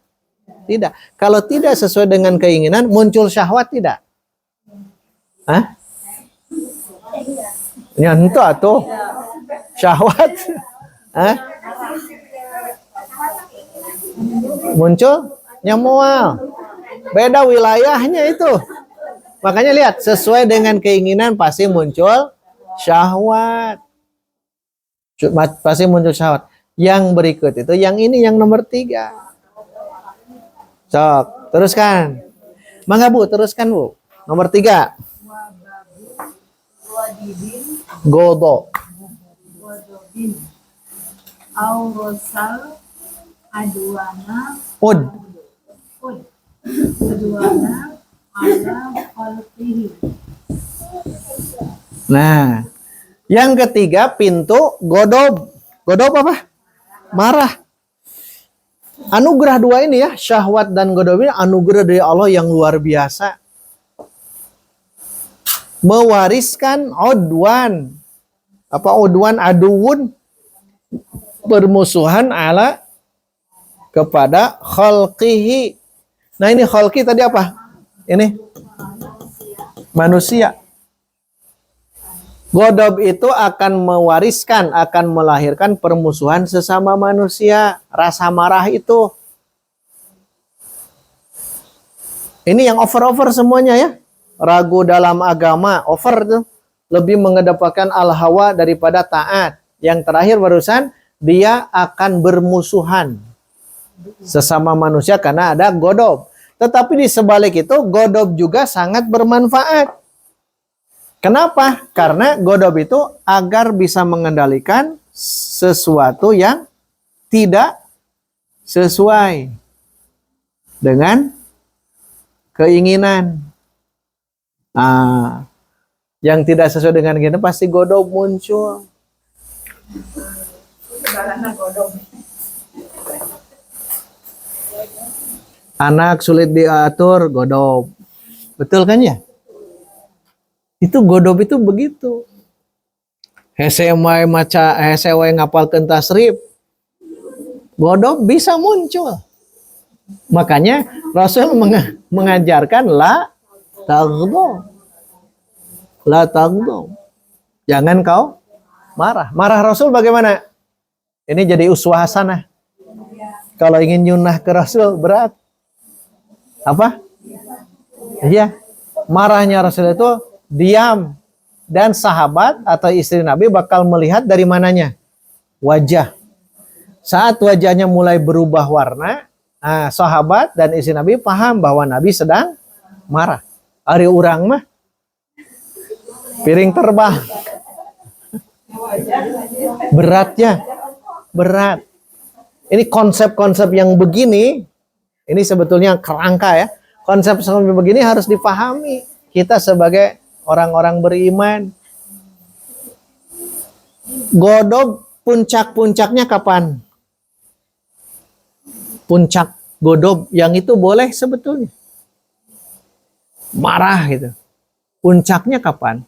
Tidak. Kalau tidak sesuai dengan keinginan, muncul syahwat tidak? Hah? Nyentuh atau syahwat? Hah? Muncul? Nyamual. Beda wilayahnya itu. Makanya lihat, sesuai dengan keinginan pasti muncul syahwat. Pasti muncul syahwat. Yang berikut itu, yang ini yang nomor 3. Sok, teruskan. Mangga Bu, teruskan Bu. Nomor 3. Godo. Aurosal aduana Ud. aduana ala qalbihi. Nah, yang ketiga pintu godob. Godob apa? Marah. Anugerah 2 ini ya, syahwat dan godob ini anugerah dari Allah yang luar biasa. Mewariskan udwan. Apa udwan? Aduun. Permusuhan ala kepada khalqihi. Nah ini khalqi tadi apa? Ini manusia. Godob itu akan mewariskan, akan melahirkan permusuhan sesama manusia. Rasa marah itu. Ini yang over-over semuanya ya. Ragu dalam agama, over tuh. Lebih mengedepankan al-hawa daripada taat. Yang terakhir barusan, dia akan bermusuhan sesama manusia karena ada godob. Tetapi di sebalik itu, godob juga sangat bermanfaat. Kenapa? Karena godob itu agar bisa mengendalikan sesuatu yang tidak sesuai dengan keinginan. Nah, yang tidak sesuai dengan gini pasti godob muncul. Anak sulit diatur, godob. Betul kan ya? Itu godob itu begitu. Hese wae maca, hese wae ngapalkeun tasrif. Godob bisa muncul. Makanya Rasul mengajarkan la taghdab. La taghdab. Jangan kau marah. Marah Rasul bagaimana? Ini jadi uswah hasanah. Kalau ingin nyunah ke Rasul berat. Apa? Iya. Marahnya Rasul itu diam. Dan sahabat atau istri Nabi bakal melihat dari mananya? Wajah. Saat wajahnya mulai berubah warna, sahabat dan istri Nabi paham bahwa Nabi sedang marah. Ari urang mah piring terbang. Beratnya. Berat. Ini konsep-konsep yang begini, ini sebetulnya kerangka ya. Konsep-konsep begini harus dipahami. Kita sebagai orang-orang beriman. Godob puncak-puncaknya kapan? Puncak godob yang itu boleh sebetulnya. Marah gitu. Puncaknya kapan?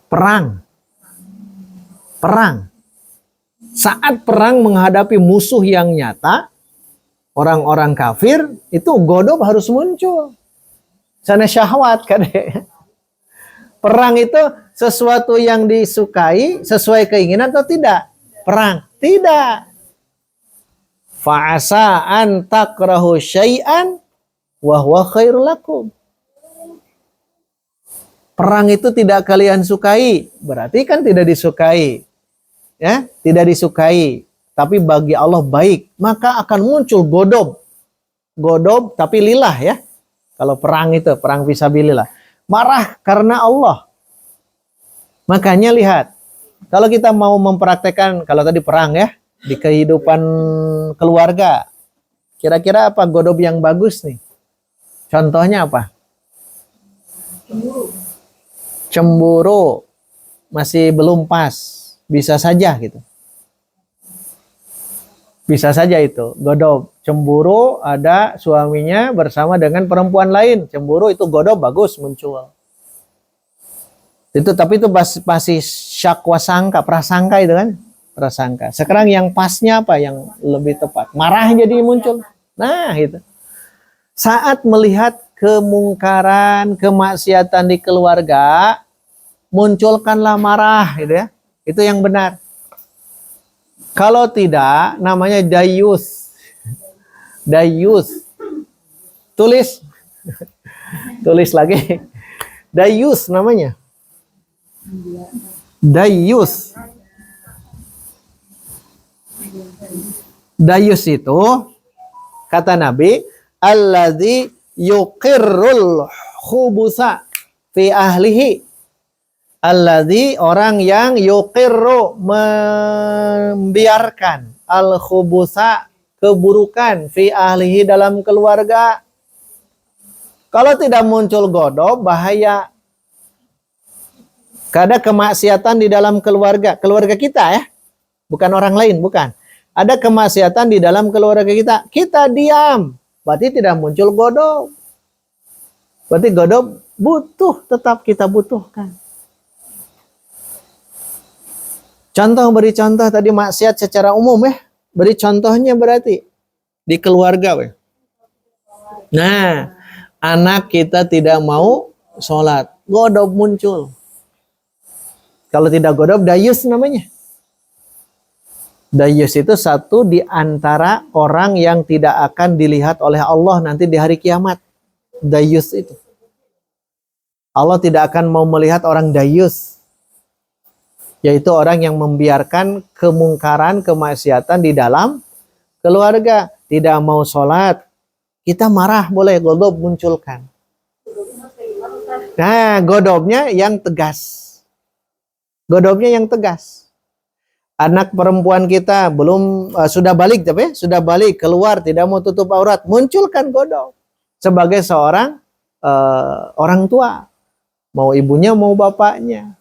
Perang. Perang. Saat perang menghadapi musuh yang nyata, orang-orang kafir, itu godob harus muncul. Sana syahwat kadek. Perang itu sesuatu yang disukai sesuai keinginan atau tidak? Perang. Tidak. Fa'asa an takrahu syai'an wa huwa khairul lakum. Perang itu tidak kalian sukai, berarti kan tidak disukai. Ya, tidak disukai, tapi bagi Allah baik, maka akan muncul godob. Godob tapi lillah ya. Kalau perang itu, perang fisabilillah. Marah karena Allah. Makanya lihat, kalau kita mau mempraktekkan, kalau tadi perang ya, di kehidupan keluarga, kira-kira apa godob yang bagus nih? Contohnya apa? Cemburu. Masih belum pas. Bisa saja gitu. Bisa saja itu. Godob. Cemburu ada suaminya bersama dengan perempuan lain. Cemburu itu godob bagus muncul. Itu tapi itu masih syakwa sangka, prasangka itu kan? Prasangka. Sekarang yang pasnya apa yang lebih tepat? Marah jadi muncul. Nah, itu. Saat melihat kemungkaran, kemaksiatan di keluarga, munculkanlah marah gitu ya. Itu yang benar. Kalau tidak, namanya dayus. Dayus. Tulis. Tulis lagi. Dayus namanya. Dayus. Dayus itu kata Nabi, alladzi yuqirrul khubusa fi ahlihi. Alladzi orang yang yuqirru membiarkan al khubusa keburukan fi ahlihi dalam keluarga. Kalau tidak muncul godob bahaya. Ada kemaksiatan di dalam keluarga, keluarga kita ya. Bukan orang lain, bukan. Ada kemaksiatan di dalam keluarga kita. Kita diam. Berarti tidak muncul godob. Berarti godob butuh, tetap kita butuhkan. Contoh, beri contoh tadi maksiat secara umum ya. Beri contohnya berarti. Di keluarga. Ya. Nah, anak kita tidak mau sholat. Godob muncul. Kalau tidak godob, dayus namanya. Dayus itu satu di antara orang yang tidak akan dilihat oleh Allah nanti di hari kiamat. Dayus itu. Allah tidak akan mau melihat orang dayus. Yaitu orang yang membiarkan kemungkaran, kemaksiatan di dalam keluarga. Tidak mau sholat. Kita marah boleh, godob munculkan. Nah, godobnya yang tegas. Godobnya yang tegas. Anak perempuan kita belum sudah balik tapi sudah balik keluar tidak mau tutup aurat, munculkan godob sebagai seorang orang tua, mau ibunya mau bapaknya.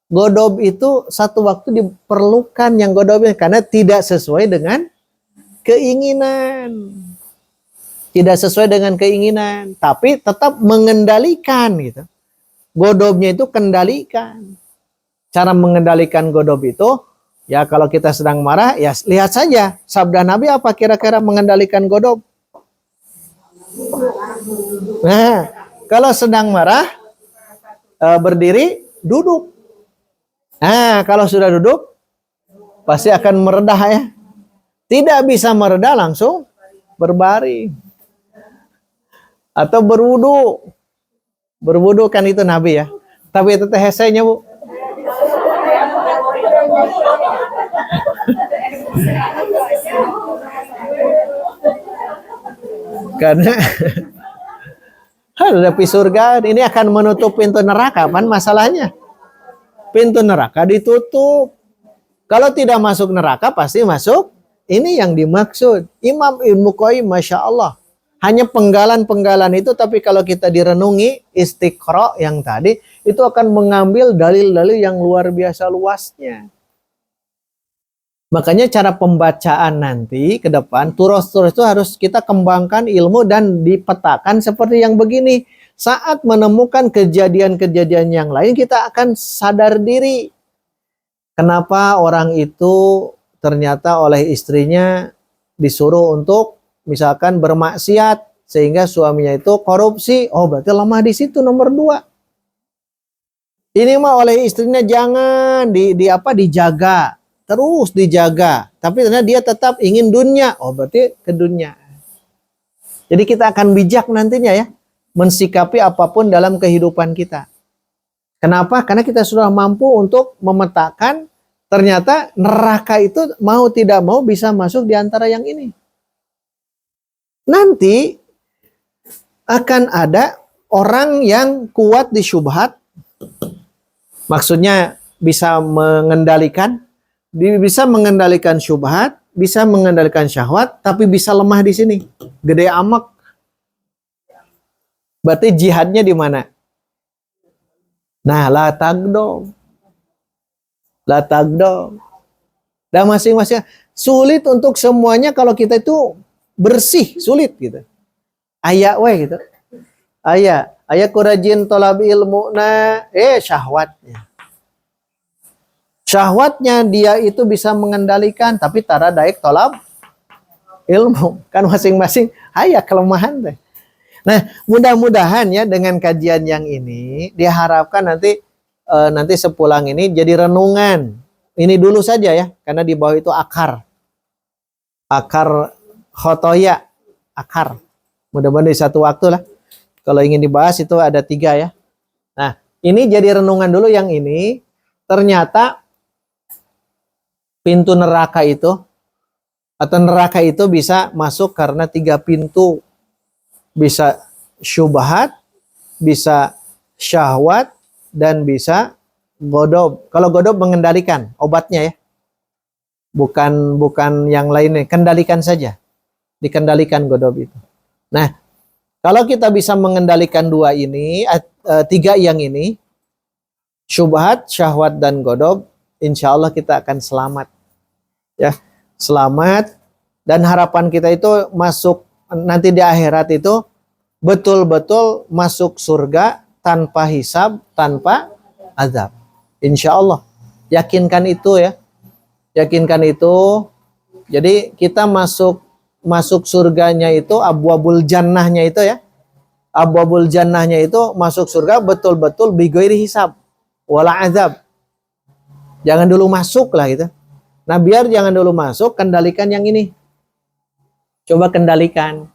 Godob itu satu waktu diperlukan yang godobnya karena tidak sesuai dengan keinginan. Tidak sesuai dengan keinginan, tapi tetap mengendalikan gitu. Godobnya itu kendalikan. Cara mengendalikan godob itu, ya kalau kita sedang marah, ya lihat saja sabda Nabi apa kira-kira mengendalikan godob. Nah, kalau sedang marah, berdiri, duduk. Nah, kalau sudah duduk, pasti akan meredah ya. Tidak bisa meredah langsung berbaring. Atau berwudu. Berwudu kan itu Nabi ya. Tapi itu teh hesenya Bu. Karena hadapi surga ini akan menutup pintu neraka kan masalahnya. Pintu neraka ditutup. Kalau tidak masuk neraka pasti masuk. Ini yang dimaksud. Imam Ibnu Qayyim Masya Allah. Hanya penggalan-penggalan itu, tapi kalau kita direnungi istiqra yang tadi, itu akan mengambil dalil-dalil yang luar biasa luasnya. Makanya cara pembacaan nanti ke depan, turos-turos itu harus kita kembangkan ilmu dan dipetakan seperti yang begini. Saat menemukan kejadian-kejadian yang lain, kita akan sadar diri. Kenapa orang itu ternyata oleh istrinya disuruh untuk misalkan bermaksiat sehingga suaminya itu korupsi. Oh, berarti lemah di situ nomor 2. Ini mah oleh istrinya jangan dijaga, terus dijaga. Tapi ternyata dia tetap ingin dunia. Oh, berarti ke dunia. Jadi kita akan bijak nantinya ya mensikapi apapun dalam kehidupan kita. Kenapa? Karena kita sudah mampu untuk memetakan ternyata neraka itu mau tidak mau bisa masuk di antara yang ini. Nanti akan ada orang yang kuat di syubhat, maksudnya bisa mengendalikan syubhat, bisa mengendalikan syahwat, tapi bisa lemah di sini, gede amak. Berarti jihadnya di mana? Nah, la tagdom. Dan masing-masing sulit untuk semuanya kalau kita itu bersih, sulit gitu. Aya we gitu. Aya kurajin tolab ilmu syahwatnya. Syahwatnya dia itu bisa mengendalikan tapi tara daik tolab ilmu. Kan masing-masing aya kelemahan deh. Nah, mudah-mudahan ya dengan kajian yang ini diharapkan nanti sepulang ini jadi renungan. Ini dulu saja ya, karena di bawah itu akar khotoya, akar. Mudah-mudahan di satu waktu lah. Kalau ingin dibahas itu ada 3 ya. Nah, ini jadi renungan dulu yang ini. Ternyata pintu neraka itu, atau neraka itu bisa masuk karena 3 pintu. Bisa syubhat, bisa syahwat, dan bisa godob. Kalau godob mengendalikan obatnya ya. Bukan yang lainnya, kendalikan saja. Dikendalikan godob itu. Nah, kalau kita bisa mengendalikan 2 ini, 3 yang ini, syubhat, syahwat, dan godob, insya Allah kita akan selamat. Ya, selamat. Dan harapan kita itu masuk nanti di akhirat itu betul-betul masuk surga tanpa hisab, tanpa azab. Insya Allah. Yakinkan itu ya. Yakinkan itu. Jadi kita masuk surganya itu, abwabul jannahnya itu ya. Abwabul jannahnya itu masuk surga betul-betul bighairi hisab wala azab. Jangan dulu masuk lah gitu. Nah, biar jangan dulu masuk, kendalikan yang ini. Coba kendalikan.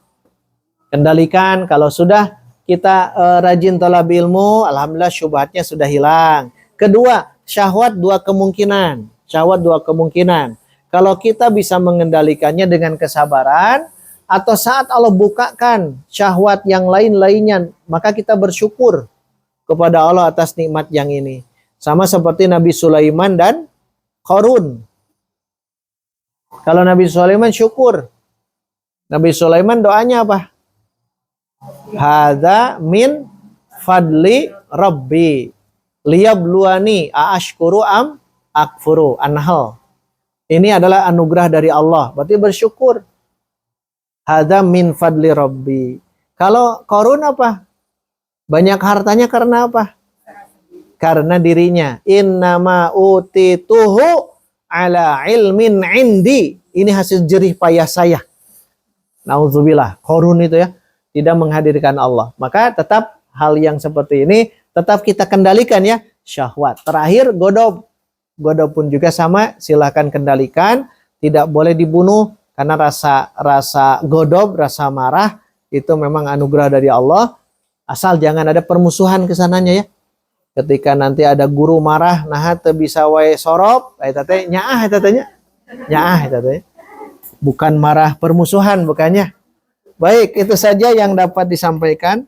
Kendalikan kalau sudah kita rajin thalab ilmu, alhamdulillah syubhatnya sudah hilang. Kedua, syahwat 2 kemungkinan. Syahwat 2 kemungkinan. Kalau kita bisa mengendalikannya dengan kesabaran, atau saat Allah bukakan syahwat yang lain-lainnya, maka kita bersyukur kepada Allah atas nikmat yang ini. Sama seperti Nabi Sulaiman dan Qarun. Kalau Nabi Sulaiman syukur. Nabi Sulaiman doanya apa? Hadza min fadli rabbi liyabluwani aashkuru am akfuru. An-Nahl. Ini adalah anugerah dari Allah. Berarti bersyukur. Hadza min fadli rabbi. Kalau Qarun apa? Banyak hartanya karena apa? Karena dirinya. Innama utituhu ala ilmin indi. Ini hasil jerih payah saya. Nauzubillah. Qarun itu ya tidak menghadirkan Allah. Maka tetap hal yang seperti ini tetap kita kendalikan ya. Syahwat. Terakhir godob. Godob pun juga sama. Silahkan kendalikan. Tidak boleh dibunuh. Karena rasa godob, rasa marah itu memang anugerah dari Allah. Asal jangan ada permusuhan ke sananya ya. Ketika nanti ada guru marah, nah teu bisa wae sorop, eta teh nyaah eta teh nya. Nyaah eta teh. Bukan marah permusuhan bukannya. Baik, itu saja yang dapat disampaikan.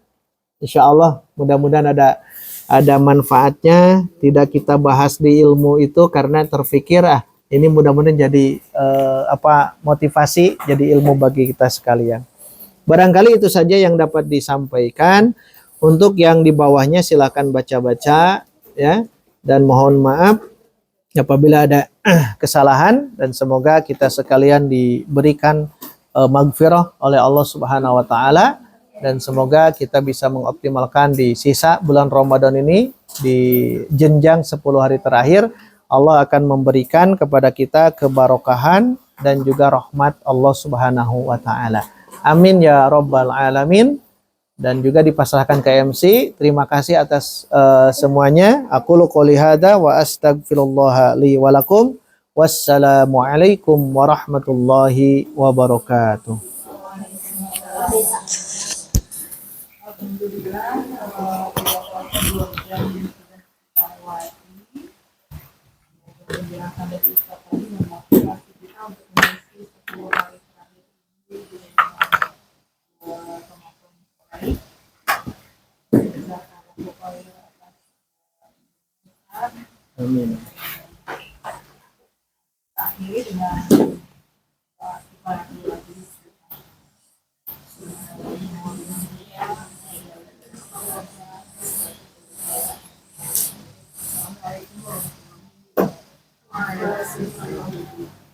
Insya Allah mudah-mudahan ada manfaatnya. Tidak kita bahas di ilmu itu karena terfikir ini mudah-mudahan jadi motivasi, jadi ilmu bagi kita sekalian. Barangkali itu saja yang dapat disampaikan. Untuk yang di bawahnya silakan baca-baca ya, dan mohon maaf apabila ada kesalahan, dan semoga kita sekalian diberikan maghfirah oleh Allah Subhanahu wa taala, dan semoga kita bisa mengoptimalkan di sisa bulan Ramadan ini. Di jenjang 10 hari terakhir Allah akan memberikan kepada kita kebarokahan dan juga rahmat Allah Subhanahu wa taala. Amin ya rabbal alamin. Dan juga dipasrahkan ke MC. Terima kasih atas semuanya. Aqulu qouli hadza wa astaghfirullah li wa lakum. Wassalamualaikum warahmatullahi wabarakatuh. Alhamdulillah, beberapa 2 jam sudah kita lewati. Penjelasan dari Ustaz tadi memotivasi kita untuk mengisi 10 hari terakhir ini dengan kemampuan baik. Jazakallahu khairan atas Amin. akhiri dengan kifayah lagi. Assalamualaikum warahmatullahi wabarakatuh.